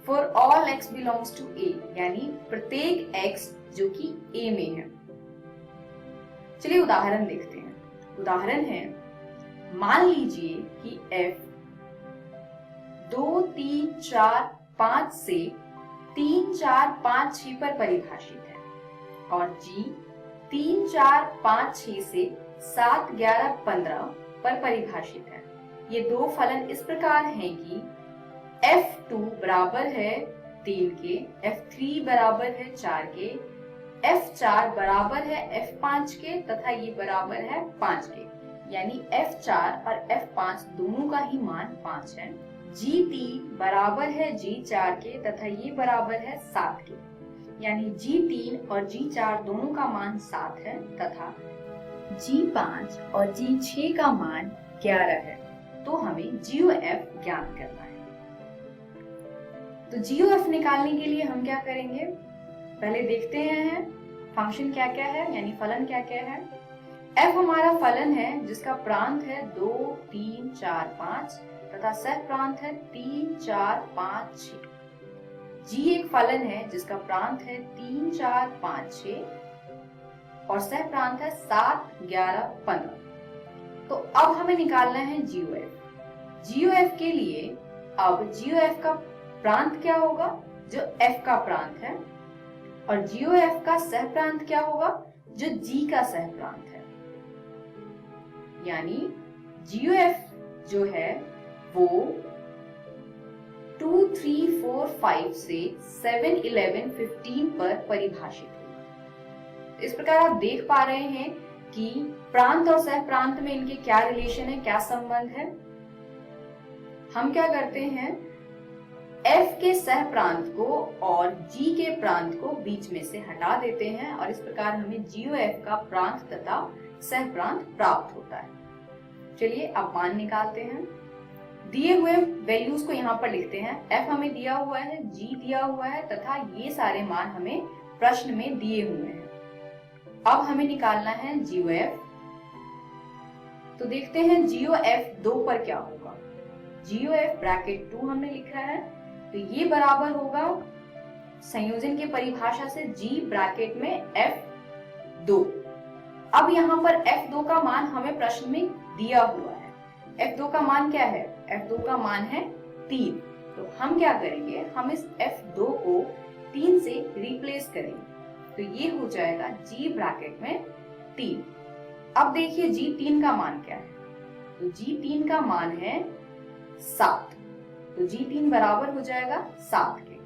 for all x belongs to a, यानी प्रत्येक x जो कि a में है। चलिए उदाहरण देखते हैं। उदाहरण है, मान लीजिए कि f 2, 3, 4, 5 से 3, 4, 5, 6 पर परिभाषित है और g 3, 4, 5, 6 से 7, 11, 15 पर परिभाषित है। ये दो फलन इस प्रकार हैं कि f2 बराबर है 3 के, f3 बराबर है 4 के, f4 बराबर है f5 के तथा ये बराबर है 5 के, यानी f4 और f5 दोनों का ही मान 5 है। g3 बराबर है g4 के तथा ये बराबर है 7 के, यानी g3 और g4 दोनों का मान 7 है तथा g5 और g6 का मान 11 है। तो हमें GOF ज्ञात करना है। तो GOF निकालने के लिए हम क्या करेंगे? पहले देखते हैं फंक्शन क्या क्या है, यानी फलन क्या क्या है। f हमारा फलन है जिसका प्रांत है 2, 3, 4, 5 तथा सह प्रांत है 3, 4, 5, 6। g एक फलन है जिसका प्रांत है 3, 4, 5, 6 और सह प्रांत है 7, 11, 15। तो अब हमें निकालना है GOF। GOF के लिए अब GOF का प्रांत क्या होगा? जो f का प्रांत है, और GOF का सह प्रांत क्या होगा? जो g का सह प्रांत है। यानी GOF जो है वो 2, 3, 4, 5 से 7, 11, 15 पर परिभाषित होगा। इस प्रकार आप देख पा रहे हैं कि प्रांत और सह प्रांत में इनके क्या रिलेशन है, क्या संबंध है। हम क्या करते हैं, f के सह प्रांत को और g के प्रांत को बीच में से हटा देते हैं और इस प्रकार हमें GOF का प्रांत तथा सह प्रांत प्राप्त होता है। चलिए अब मान निकालते हैं। दिए हुए वैल्यूज को यहाँ पर लिखते हैं। f हमें दिया हुआ है, g दिया हुआ है तथा ये सारे मान हमें प्रश्न में दिए हुए हैं। अब हमें निकालना है GOF। तो देखते हैं GOF 2 पर क्या होगा। GOF ब्रैकेट 2 हमने लिखा है, तो ये बराबर होगा संयोजन की परिभाषा से G ब्रैकेट में F2। अब यहाँ पर F2 का मान हमें प्रश्न में दिया हुआ है। F2 का मान क्या है? F2 का मान है 3। तो हम क्या करेंगे, हम इस F2 को 3 से रिप्लेस करेंगे, तो ये हो जाएगा G ब्रैकेट में 3। अब देखिए G3 का मान क्या है, तो G3 का मान है 7। तो G3 बराबर हो जाएगा 7 के।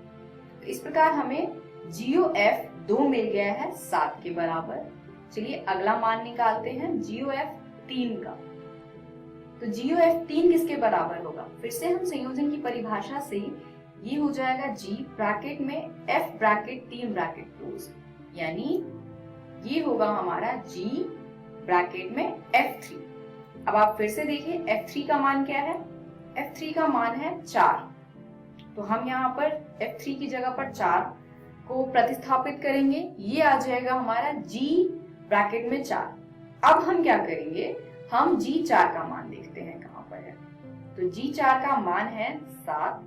तो इस प्रकार हमें GOF 2 मिल गया है 7 के बराबर। चलिए अगला मान निकालते हैं GOF 3 का। तो GOF 3 किसके बराबर होगा? फिर से हम संयोजन की परिभाषा से ये हो जाएगा G ब्रैकेट में F ब्रैकेट 3 ब्रैकेट क्लोज, यानी ये होगा हमारा G ब्रैकेट में F3। अब आप फिर से देखिए F3 का मान क्या है? F3 का मान है 4। तो हम यहाँ पर F3 की जगह पर 4 को प्रतिस्थापित करेंगे, ये आ जाएगा हमारा G ब्रैकेट में 4। अब हम क्या करेंगे, हम G4 का मान देखते हैं कहाँ पर है। तो G4 का मान है 7,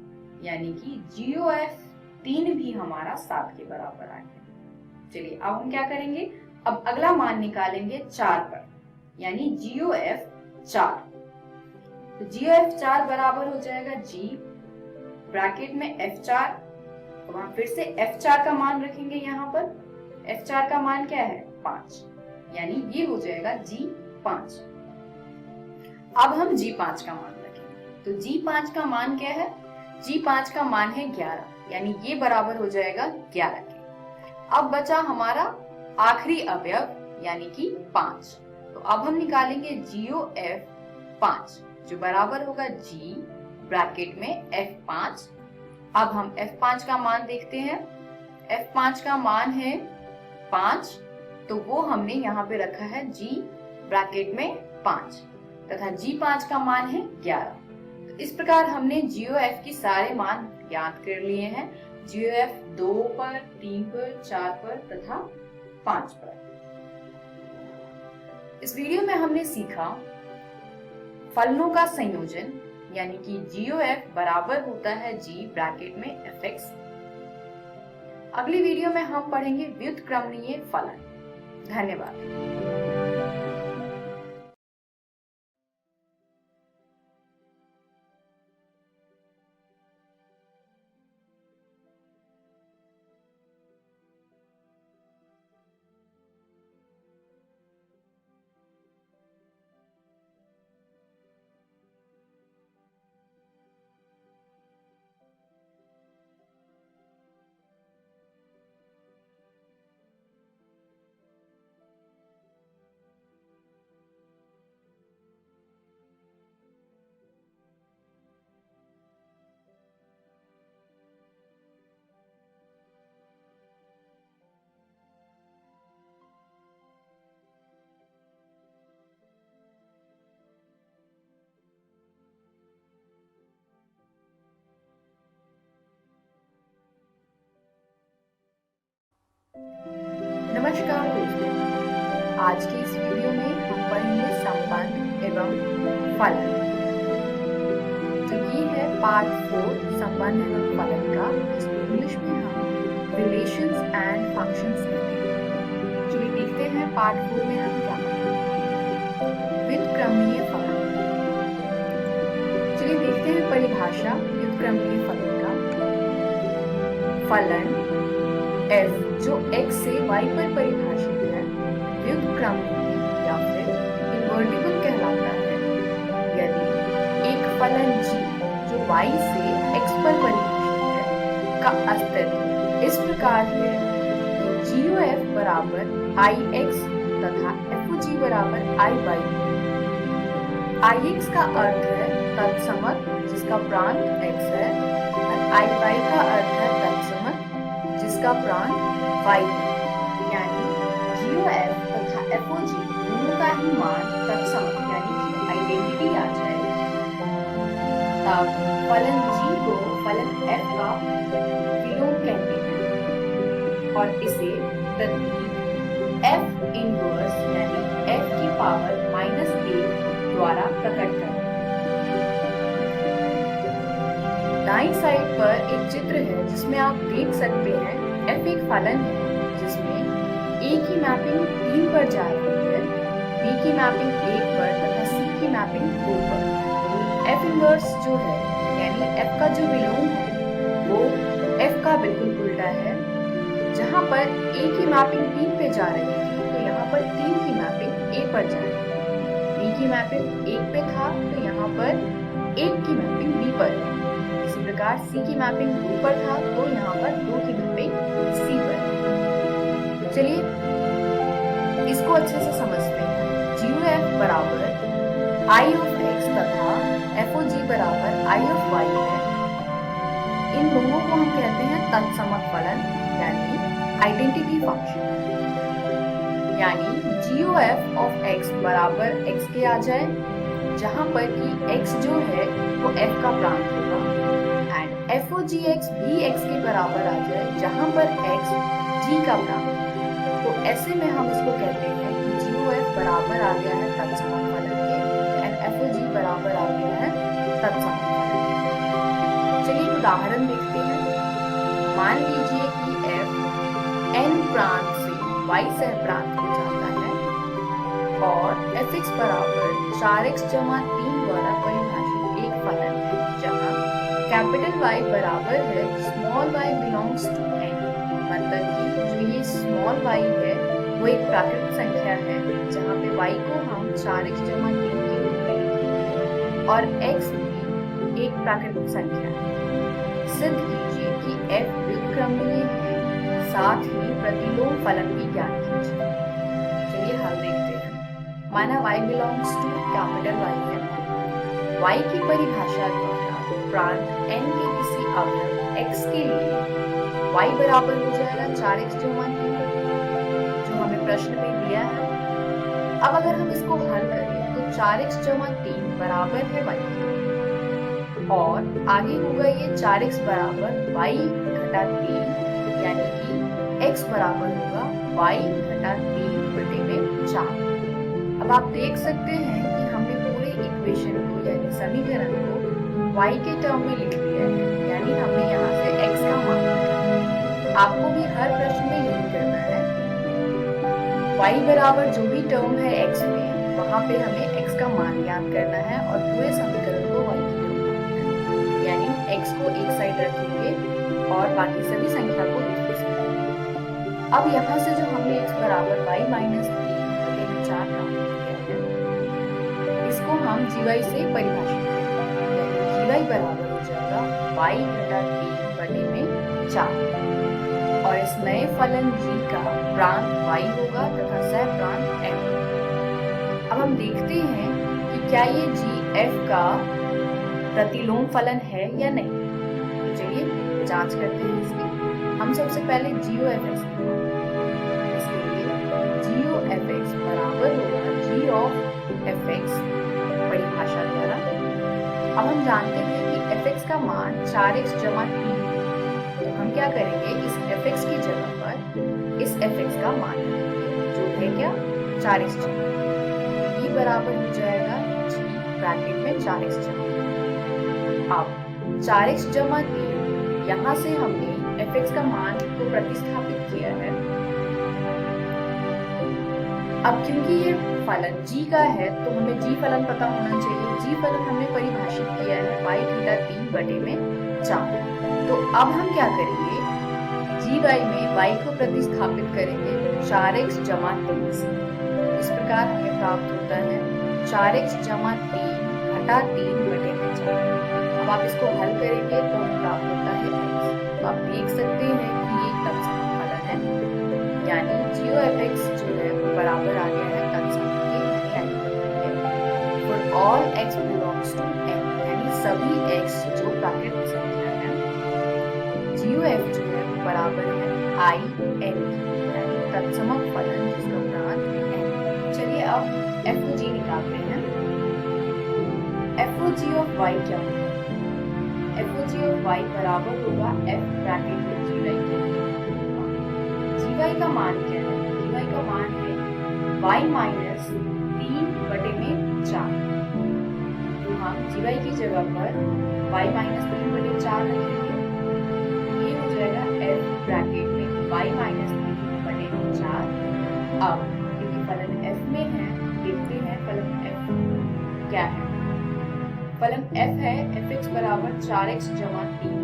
यानी कि GOF 3 भी हमारा 7 के बराबर आ गया। चलिए अब हम क्या करेंगे, अब अगला मान निकालेंगे 4 पर, यानी GOF 4। तो GOF 4 बराबर हो जाएगा G ब्रैकेट में F4। तो वहां फिर से F4 का मान रखेंगे यहाँ पर। F4 का मान क्या है? 5, यानी ये हो जाएगा G5। अब हम G5 का मान रखेंगे। तो G5 का मान क्या है? G5 का मान है 11, यानी ये बराबर हो जाएगा 11 के। अब बचा हमारा आखिरी अवयव यानी कि 5। तो अब हम निकालेंगे GOF 5, जो बराबर होगा G ब्रैकेट में F5। अब हम F5 का मान देखते हैं। F5 का मान है 5, तो वो हमने यहाँ पे रखा है G ब्रैकेट में 5 तथा G5 का मान है 11। तो इस प्रकार हमने GOF के सारे मान याद कर लिए हैं। GOF 2 पर, 3 पर, 4 पर तथा 5 पर। इस वीडियो में हमने सीखा फलनों का संयोजन, यानी कि GOF बराबर होता है G ब्रैकेट में Fx। अगली वीडियो में हम पढ़ेंगे व्युत्क्रमणीय फलन। धन्यवाद। नमस्कार दोस्तों, आज के इस वीडियो में हम पढ़ेंगे संबंध एवं फलन। तो ये है पार्ट 4 संबंध एवं फलन का, जिसको इंग्लिश में हम रिलेशंस एंड फंक्शंस कहते हैं। चलिए देखते हैं पार्ट 4 में हम क्या पढ़ेंगे। व्युत्क्रमणीय फलन। चलिए देखते हैं परिभाषा व्युत्क्रमणीय फलन का। फलन f जो x से y पर परिभाषित है व्युत्क्रमणीय या फिर इन्वर्टिबल कहलाता है यदि एक फलन g जो y से x पर परिभाषित है का अस्तित्व इस प्रकार है कि GOF बराबर Ix तथा FG बराबर Iy। Ix का अर्थ है तत्समक जिसका प्रांत x है और Iy का अर्थ है तत्समक जिसका प्रांत y है, यानी GOF तथा FOG दोनों का ही मान तत्समक यानी कि आइडेंटिटी आ जाएगी। तब फलन g को फलन f का विलोम कहते हैं और इसे प्रतीक f इनवर्स यानी f की पावर -1 द्वारा प्रकट करते हैं। दाईं साइड पर एक चित्र है जिसमें आप देख सकते हैं f एक फलन है जिसमें a की मैपिंग 3 पर जा रही है, b की मैपिंग 1 पर तथा c की मैपिंग 2 पर। f इनवर्स जो है यानी f का जो विलोम है वो f का बिल्कुल उल्टा है। जहाँ पर a की मैपिंग 3 पे जा रही थी तो यहाँ पर 3 की मैपिंग a पर जा रही है, b की मैपिंग 1 पे था तो यहाँ पर 1 की मैपिंग b पर है। इसी प्रकार c की मैपिंग 2 पर था तो यहाँ पर 2 की मैपिंग c पर है। चलिए इसको अच्छे से समझते हैं। GOF बराबर I of x तथा FOG बराबर I of y है। इन दोनों को हम कहते हैं तत्समक फलन यानी आइडेंटिटी फंक्शन। यानी GOF of x बराबर x के आ जाए जहां पर कि x जो है वो f का प्रांत होगा एंड FOGX भी x के बराबर आ जाए जहां पर x g का प्रांत। तो ऐसे में हम इसको कहते हैं कि GOF बराबर आ गया है तत्समक फलन के एंड FOG बराबर आ गया है तत्समक फलन के। चलिए उदाहरण देखते हैं। मान लीजिए कि f n प्रांत से y सह प्रांत हो जाता है और fx बराबर 4x जमा 3 द्वारा परिभाषित एक फलन है जहाँ कैपिटल Y बराबर है small y belongs to n। मतलब कि जो ये स्मॉल y है वो एक प्राकृतिक संख्या है जहाँ पे y को हम 4x जमा 3 के रूप में लिखेंगे और x भी एक प्राकृतिक संख्या है। सिद्ध कीजिए कि f व्युत्क्रमणीय है, साथ ही प्रतिलोम फलन भी ज्ञात कीजिए। चलिए हल देखते हैं। माना y belongs to capital Y है। y की परिभाषा द्वारा प्रांत n के किसी अवयव x के लिए y बराबर हो जाएगा 4x जमा 3 जो हमें प्रश्न में दिया है। अब अगर हम इसको हल करें तो 4x जमा 3 बराबर है y और आगे होगा ये 4x बराबर y घटा 3 यानी कि x बराबर होगा y घटा 3 बटे में 4। अब आप देख सकते हैं कि हमने पूरे इक्वेशन को यानी समीकरण को y के टर्म में लिख दिया है, यानी हमने यहाँ से x का मान लिखा। आपको भी हर प्रश्न में यही करना है। y बराबर जो भी टर्म है x में वहाँ पे हमें x का मान ज्ञात करना है और पूरे समीकरण को y की टर्म में लिखना है। यानी x को एक साइड रखेंगे और बाकी सभी संख्या को दूसरी साइड। अब यहाँ से जो हमने x बराबर y माइनस 3 बटे 4 प्राप्त किया है इसको हम gy से परिभाषित करेंगे। यानी gy बराबर हो जाएगा y घटा 3 बटे में 4 और इस नए फलन g का प्रांत y होगा तथा सह प्रांत f। अब हम देखते हैं कि क्या ये g f का प्रतिलोम फलन है या नहीं। तो चलिए जांच करते हैं इसकी। हम सबसे पहले GOFX इसके लिए GOFX बराबर होगा g of fx परिभाषा द्वारा। अब हम जानते हैं कि fx का मान 4x जमा 3। हम क्या करेंगे, इस fx की जगह पर इस fx का मान रखेंगे जो है क्या 4x जमा। ये बराबर हो जाएगा g ब्रैकेट में 4x जमा। अब 4x जमा 3 यहाँ से हमने fx का मान को प्रतिस्थापित किया है। अब क्योंकि ये फलन g का है तो हमें g फलन पता होना चाहिए। g फलन हमने परिभाषित किया है y थीटा 3 बटे में 4। तो अब हम क्या करेंगे, gy में y को प्रतिस्थापित करेंगे 4x जमा 3 से। इस प्रकार हमें प्राप्त होता है 4x जमा 3 घटा 3 बटे में 4। अब आप इसको हल करेंगे तो हमें प्राप्त होता है x। तो आप देख सकते हैं कि ये तत्समक फलन है, यानी GOFX जो है वो बराबर आ गया है तत्समक के। For all x belongs to n, यानी सभी x जो प्राकृतिक संख्या है, GOF जो है वो बराबर है I n, यानी तत्समक फलन जिसका प्रांत n। चलिए अब FOG निकालते हैं। FOG of y क्या है? FOG ऑफ y बराबर होगा f ब्रैकेट में gy के। gy का मान क्या है? gy का मान है y माइनस 3/4। तो हम gy की जगह पर y माइनस 3/4 रखेंगे। ये हो जाएगा f ब्रैकेट में y माइनस 3/4। अब क्योंकि फलन f में है, देखते हैं फलन f क्या है। फलन f है fx बराबर 4x जमा 3।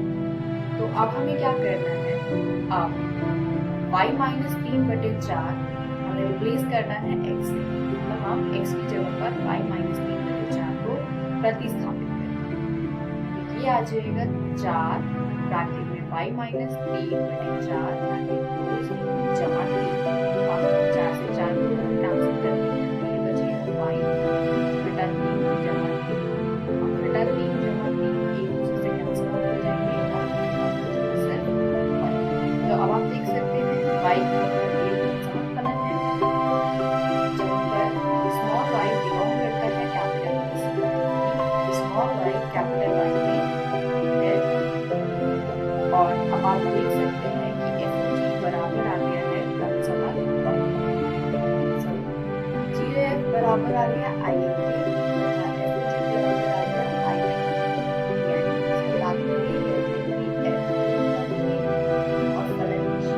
तो अब हमें क्या करना है? अब y माइनस 3/4 हमें रिप्लेस करना है x से। तो हम x की जगह पर y माइनस 3/4 को प्रतिस्थापित करेंगे। ये आ जाएगा 4 ब्रैकेट में y माइनस 3/4 जमा 3। अब 4 से 4 को कैंसिल कर देंगे, ये बचेगा y बटा 3 जमा 3। अब बटा 3 जमा 3 एक दूसरे से कैंसिल आउट हो जाएंगे और सिर्फ y। तो अब आप देख सकते हैं y ये समफलन है। जब पर स्मॉल y बिलोंग करता है कैपिटल y से, स्मॉल y कैपिटल Y में है। और अब आप देख सकते हैं कि FOG बराबर आ गया है GF बराबर आ गया I के, तथा FOG बराबर आ गया I यानी लागू है F और फलन G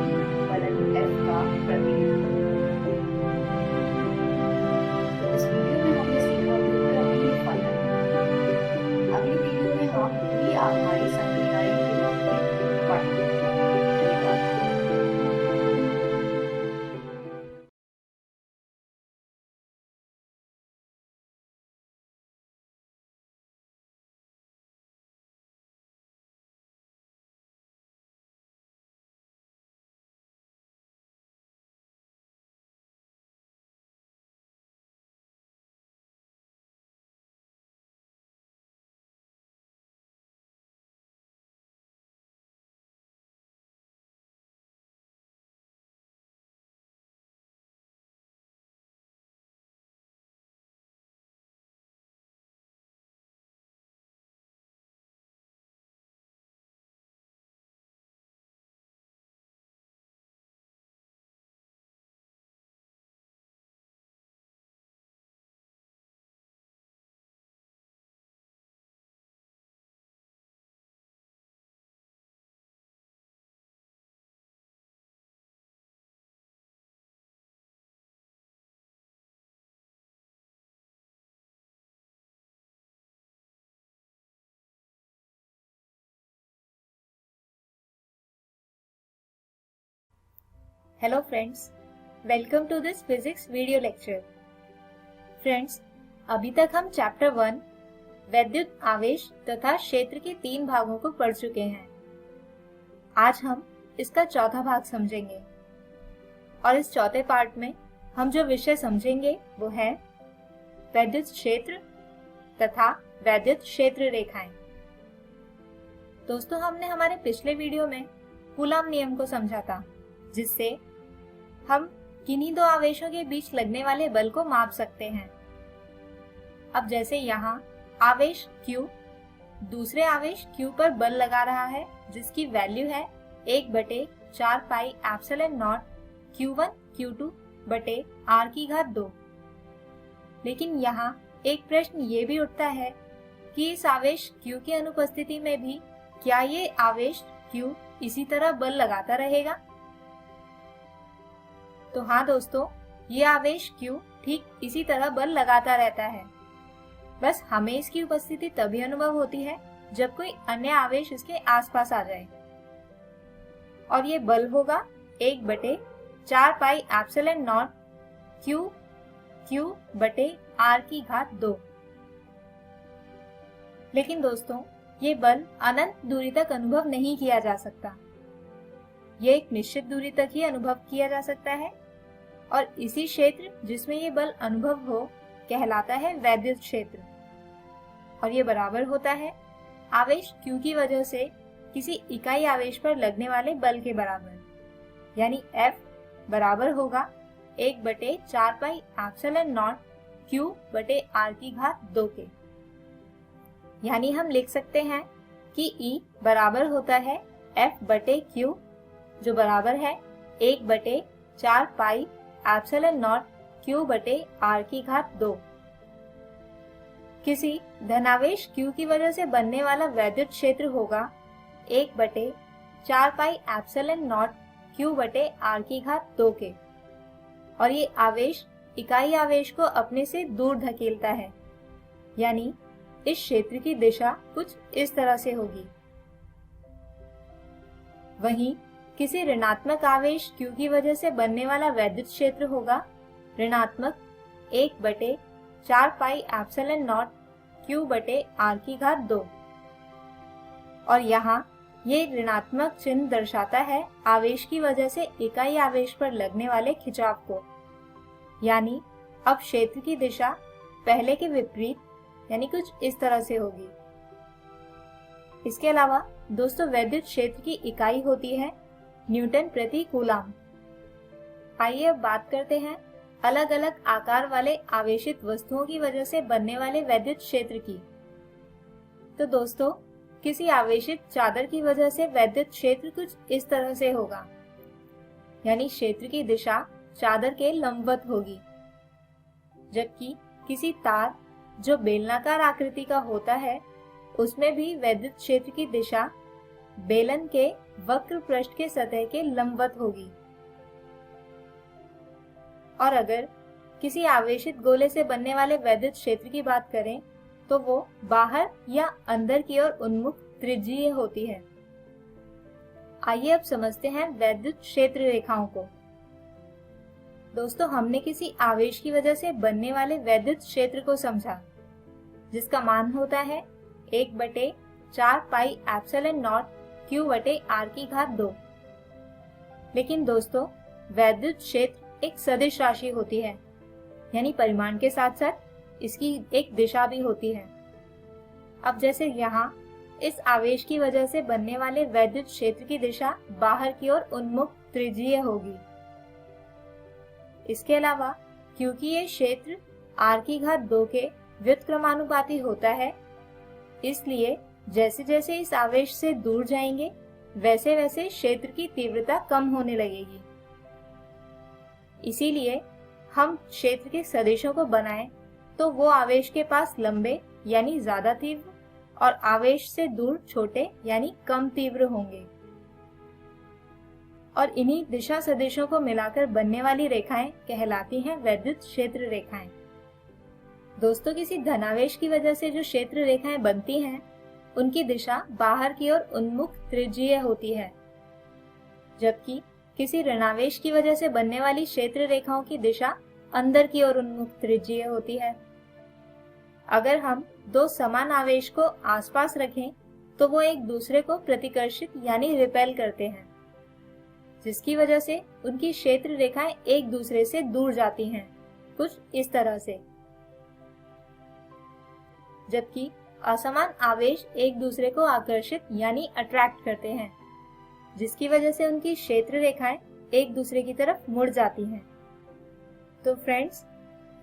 फलन F का प्रतिनिधित्व। इस वीडियो में हमने सीखा व्युत्क्रमणीय फलन। अगली वीडियो में हम द्विआधारी संक्रियाएं के बारे में पढ़ेंगे। धन्यवाद। Hello friends, welcome to this physics video lecture. Friends, अभी तक हम चैप्टर 1 वैद्युत आवेश तथा क्षेत्र के 3 भागों को पढ़ चुके हैं। आज हम इसका चौथा भाग समझेंगे और इस चौथे पार्ट में हम जो विषय समझेंगे वो है वैद्युत क्षेत्र तथा वैद्युत क्षेत्र रेखाएं। दोस्तों, हमने हमारे पिछले वीडियो में कूलॉम नियम को समझा था, जिससे हम किन्हीं दो आवेशों के बीच लगने वाले बल को माप सकते हैं। अब जैसे यहाँ आवेश Q दूसरे आवेश Q पर बल लगा रहा है, जिसकी वैल्यू है 1/4 pi epsilon not Q1 Q2 बटे R की घात 2। लेकिन यहाँ एक प्रश्न ये भी उठता है कि इस आवेश Q की अनुपस्थिति में भी क्या ये आवेश Q इसी तरह बल लगाता रहेगा? तो हाँ दोस्तों, ये आवेश Q ठीक इसी तरह बल लगाता रहता है। बस हमें इसकी उपस्थिति तभी अनुभव होती है जब कोई अन्य आवेश इसके आसपास आ जाए, और ये बल होगा 1/4 पाई एप्सिलॉन नॉट Q बटे R की घात 2। लेकिन दोस्तों, ये बल अनंत दूरी तक अनुभव नहीं किया जा सकता। ये एक निश्चित दूरी तक ही अनुभव किया जा सकता है, और इसी क्षेत्र जिसमें ये बल अनुभव हो कहलाता है वैद्युत क्षेत्र, और ये बराबर होता है आवेश Q की वजह से किसी इकाई आवेश पर लगने वाले बल के बराबर, यानी F बराबर होगा 1/4 पाई एप्सिलॉन नॉट Q बटे R की घात 2 के। यानी हम लिख सकते हैं कि E बराबर होता है F/Q, जो बराबर है 1/4 पाई एप्सिलॉन नॉट Q/r²। किसी धनावेश Q की वजह से बनने वाला वैद्युत क्षेत्र होगा 1/4 पाई एप्सिलॉन नॉट Q/r² के, और ये आवेश इकाई आवेश को अपने से दूर धकेलता है, यानी इस क्षेत्र की दिशा कुछ इस तरह से होगी। वहीं किसी ऋणात्मक आवेश Q की वजह से बनने वाला वैद्युत क्षेत्र होगा ऋणात्मक 1/4 पाई एप्सिलॉन नॉट Q/r², और यहाँ ये ऋणात्मक चिन्ह दर्शाता है आवेश की वजह से इकाई आवेश पर लगने वाले खिंचाव को, यानी अब क्षेत्र की दिशा पहले के विपरीत यानी कुछ इस तरह से होगी। इसके अलावा दोस्तों वैद्युत क्षेत्र की इकाई होती है न्यूटन प्रति कूलाम। आइए अब बात करते हैं अलग अलग आकार वाले आवेशित वस्तुओं की वजह से बनने वाले वैद्युत क्षेत्र की। तो दोस्तों किसी आवेशित चादर की वजह से वैद्युत क्षेत्र कुछ इस तरह से होगा, यानी क्षेत्र की दिशा चादर के लंबवत होगी, जबकि किसी तार जो बेलनाकार आकृति का होता है उसमें भी वैद्युत क्षेत्र की दिशा बेलन के वक्र पृष्ठ के सतह के लंबवत होगी। और अगर किसी आवेशित गोले से बनने वाले वैद्युत क्षेत्र की बात करें तो वो बाहर या अंदर की ओर उन्मुख त्रिज्यीय होती है। आइए अब समझते हैं वैद्युत क्षेत्र रेखाओं को। दोस्तों हमने किसी आवेश की वजह से बनने वाले वैद्युत क्षेत्र को समझा, जिसका मान होता है 1/4 पाई एप्सिलॉन नॉट Q/r²। लेकिन दोस्तों वैद्युत क्षेत्र एक सदिश राशि होती है, यानी परिमाण के साथ साथ इसकी एक दिशा भी होती है। अब जैसे यहाँ इस आवेश की वजह से बनने वाले वैद्युत क्षेत्र की दिशा बाहर की ओर उन्मुख त्रिज्यीय होगी। इसके अलावा क्योंकि ये क्षेत्र r² के व्युत्क्रमानुपाती होता है, इसलिए जैसे जैसे इस आवेश से दूर जाएंगे वैसे वैसे क्षेत्र की तीव्रता कम होने लगेगी। इसीलिए हम क्षेत्र के सदिशों को बनाएं तो वो आवेश के पास लंबे यानी ज्यादा तीव्र और आवेश से दूर छोटे यानी कम तीव्र होंगे, और इन्हीं दिशा सदिशों को मिलाकर बनने वाली रेखाएं कहलाती हैं वैद्युत क्षेत्र रेखाएं। दोस्तों किसी धनावेश की वजह से जो क्षेत्र रेखाएं बनती हैं उनकी दिशा बाहर की ओर उन्मुख त्रिज्यीय होती है, जबकि किसी ऋणावेश की वजह से बनने वाली क्षेत्र रेखाओं की दिशा अंदर की ओर उन्मुख त्रिज्यीय होती है। अगर हम दो समान आवेश को आसपास रखें तो वो एक दूसरे को प्रतिकर्षित यानी रिपेल करते हैं, जिसकी वजह से उनकी क्षेत्र रेखाएं एक दूसरे से दूर जाती हैं, कुछ इस तरह से। जबकि असमान आवेश एक दूसरे को आकर्षित यानी अट्रैक्ट करते हैं, जिसकी वजह से उनकी क्षेत्र रेखाएं एक दूसरे की तरफ मुड़ जाती हैं। तो फ्रेंड्स,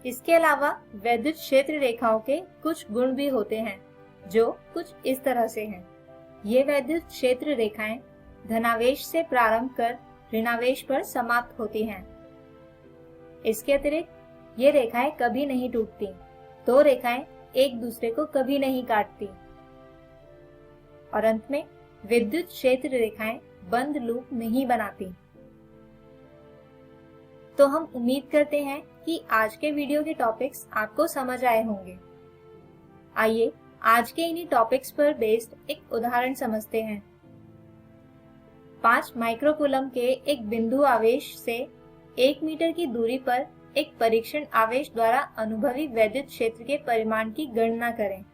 इसके अलावा वैद्युत क्षेत्र रेखाओं के कुछ गुण भी होते हैं जो कुछ इस तरह से हैं। ये वैद्युत क्षेत्र रेखाएं धनावेश से प्रारंभ कर ऋणावेश पर समाप्त होती हैं। इसके अतिरिक्त ये रेखाएं कभी नहीं टूटती, दो रेखाएं एक दूसरे को कभी नहीं काटती, और अंत में विद्युत क्षेत्र रेखाएं बंद लूप नहीं बनाती। तो हम उम्मीद करते हैं कि आज के वीडियो के टॉपिक्स आपको समझ आए होंगे। आइए आज के इन्हीं टॉपिक्स पर बेस्ड एक उदाहरण समझते हैं। 5 माइक्रोकूलम के एक बिंदु आवेश से 1 मीटर की दूरी पर एक परीक्षण आवेश द्वारा अनुभवी वैद्युत क्षेत्र के परिमाण की गणना करें।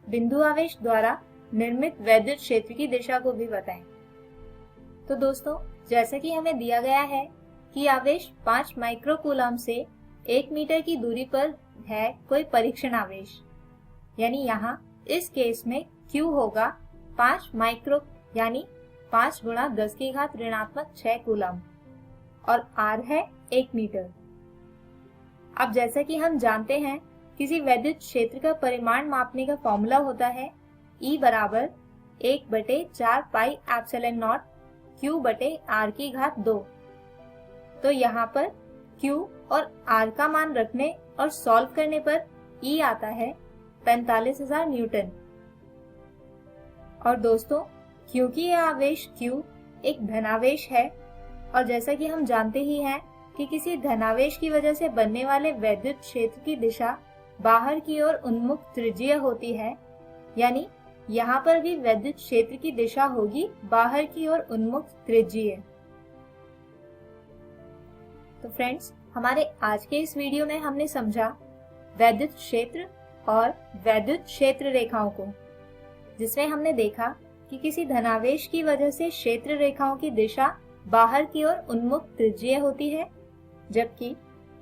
बिंदु आवेश द्वारा निर्मित वैद्युत क्षेत्र की दिशा को भी बताएं। तो दोस्तों, जैसा कि हमें दिया गया है कि आवेश 5 माइक्रोकूलम से 1 मीटर की दूरी पर है कोई परीक्षण आवेश, यानी यहाँ इस केस में Q होगा 5 माइक्रो यानी 5 गुणा 10⁻⁻6 कूलम और R है 1 मीटर। अब जैसा कि हम जानते हैं किसी वैद्युत क्षेत्र का परिमाण मापने का फॉर्मूला होता है E बराबर 1/4 पाई एप्सिलॉन नॉट Q/r⁴ तो यहाँ पर Q और R का मान रखने और सॉल्व करने पर E आता है 45,000 न्यूटन। और दोस्तों, क्योंकि यह आवेश Q एक धनावेश है और जैसा कि हम जानते ही हैं कि किसी धनावेश की वजह से बनने वाले वैद्युत क्षेत्र की दिशा बाहर की ओर उन्मुख त्रिज्यीय होती है, यानी यहाँ पर भी वैद्युत क्षेत्र की दिशा होगी बाहर की ओर उन्मुख त्रिज्यीय। तो फ्रेंड्स, हमारे आज के इस वीडियो में हमने समझा वैद्युत क्षेत्र और वैद्युत क्षेत्र रेखाओं को, जिसमें हमने देखा कि किसी धनावेश की वजह से क्षेत्र रेखाओं की दिशा बाहर की ओर उन्मुख त्रिज्यीय होती है, जबकि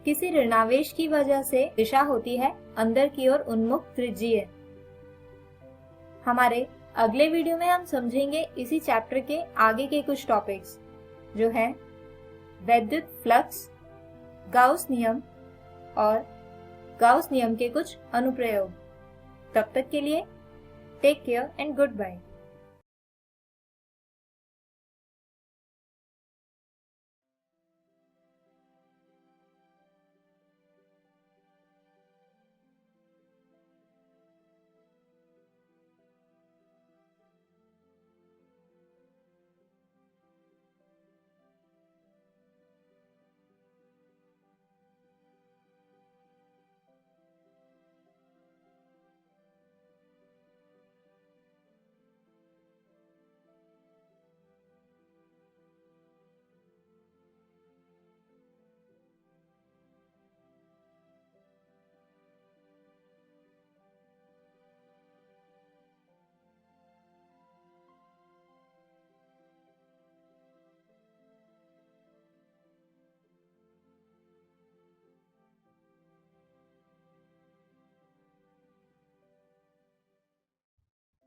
किसी ऋणावेश की वजह से दिशा होती है अंदर की ओर उन्मुख त्रिज्यीय। हमारे अगले वीडियो में हम समझेंगे इसी चैप्टर के आगे के कुछ टॉपिक्स, जो हैं वैद्युत फ्लक्स, गाउस नियम और गाउस नियम के कुछ अनुप्रयोग। तब तक के लिए take care and goodbye.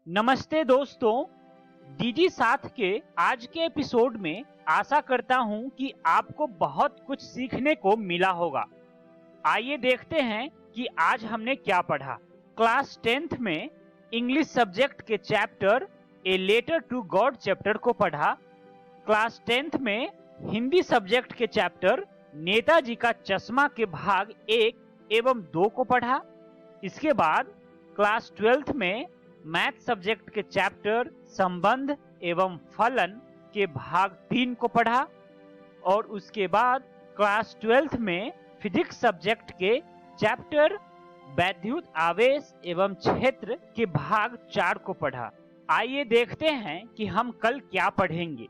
नमस्ते दोस्तों, डीजी साथ के आज के एपिसोड में आशा करता हूं कि आपको बहुत कुछ सीखने को मिला होगा। आइए देखते हैं कि आज हमने क्या पढ़ा। क्लास 10th में इंग्लिश सब्जेक्ट के chapter a letter to God chapter को पढ़ा। क्लास 10th में हिंदी सब्जेक्ट के चैप्टर नेताजी का चश्मा के भाग 1 एवं 2 को पढ़ा। इसके बाद क्लास 12th में मैथ सब्जेक्ट के चैप्टर संबंध एवं फलन के भाग 3 को पढ़ा और उसके बाद क्लास 12th में फिजिक्स सब्जेक्ट के चैप्टर वैद्युत आवेश एवं क्षेत्र के भाग 4 को पढ़ा। आइए देखते हैं कि हम कल क्या पढ़ेंगे।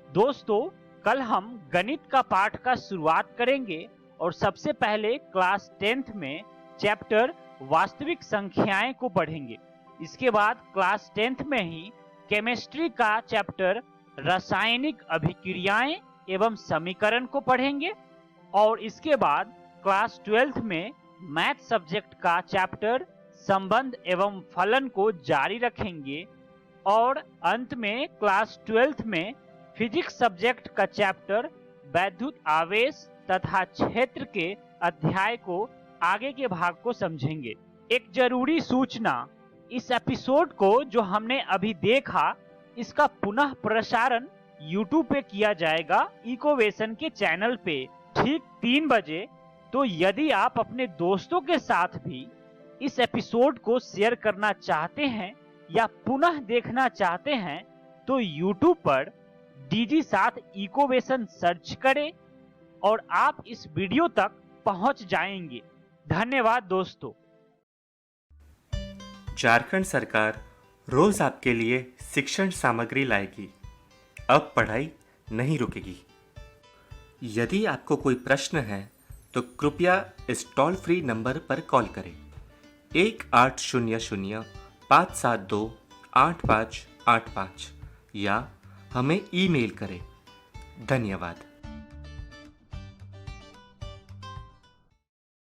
दोस्तों, कल हम गणित का पाठ का शुरुआत करेंगे और सबसे पहले क्लास 10th में चैप्टर वास्तविक संख्याएं को पढ़ेंगे। इसके बाद क्लास 10th में ही केमिस्ट्री का चैप्टर रासायनिक अभिक्रियाएं एवं समीकरण को पढ़ेंगे और इसके बाद क्लास 12th में मैथ सब्जेक्ट का चैप्टर संबंध एवं फलन को जारी रखेंगे और अंत में क्लास 12th में फिजिक्स सब्जेक्ट का चैप्टर वैद्युत आवेश तथा क्षेत्र के अध्याय को आगे के भाग को समझेंगे। एक जरूरी सूचना, इस एपिसोड को जो हमने अभी देखा इसका पुनः प्रसारण YouTube पे किया जाएगा इकोवेशन के चैनल पे ठीक 3 बजे। तो यदि आप अपने दोस्तों के साथ भी इस एपिसोड को शेयर करना चाहते हैं या पुनः देखना चाहते हैं तो YouTube पर डीजी साथ इकोवेशन सर्च करें और आप इस वीडियो तक पहुंच जाएंगे। धन्यवाद दोस्तों। झारखंड सरकार रोज आपके लिए शिक्षण सामग्री लाएगी। अब पढ़ाई नहीं रुकेगी। यदि आपको कोई प्रश्न है तो कृपया इस टोल फ्री नंबर पर कॉल करें 1800-572-8585 या हमें ईमेल करें। धन्यवाद।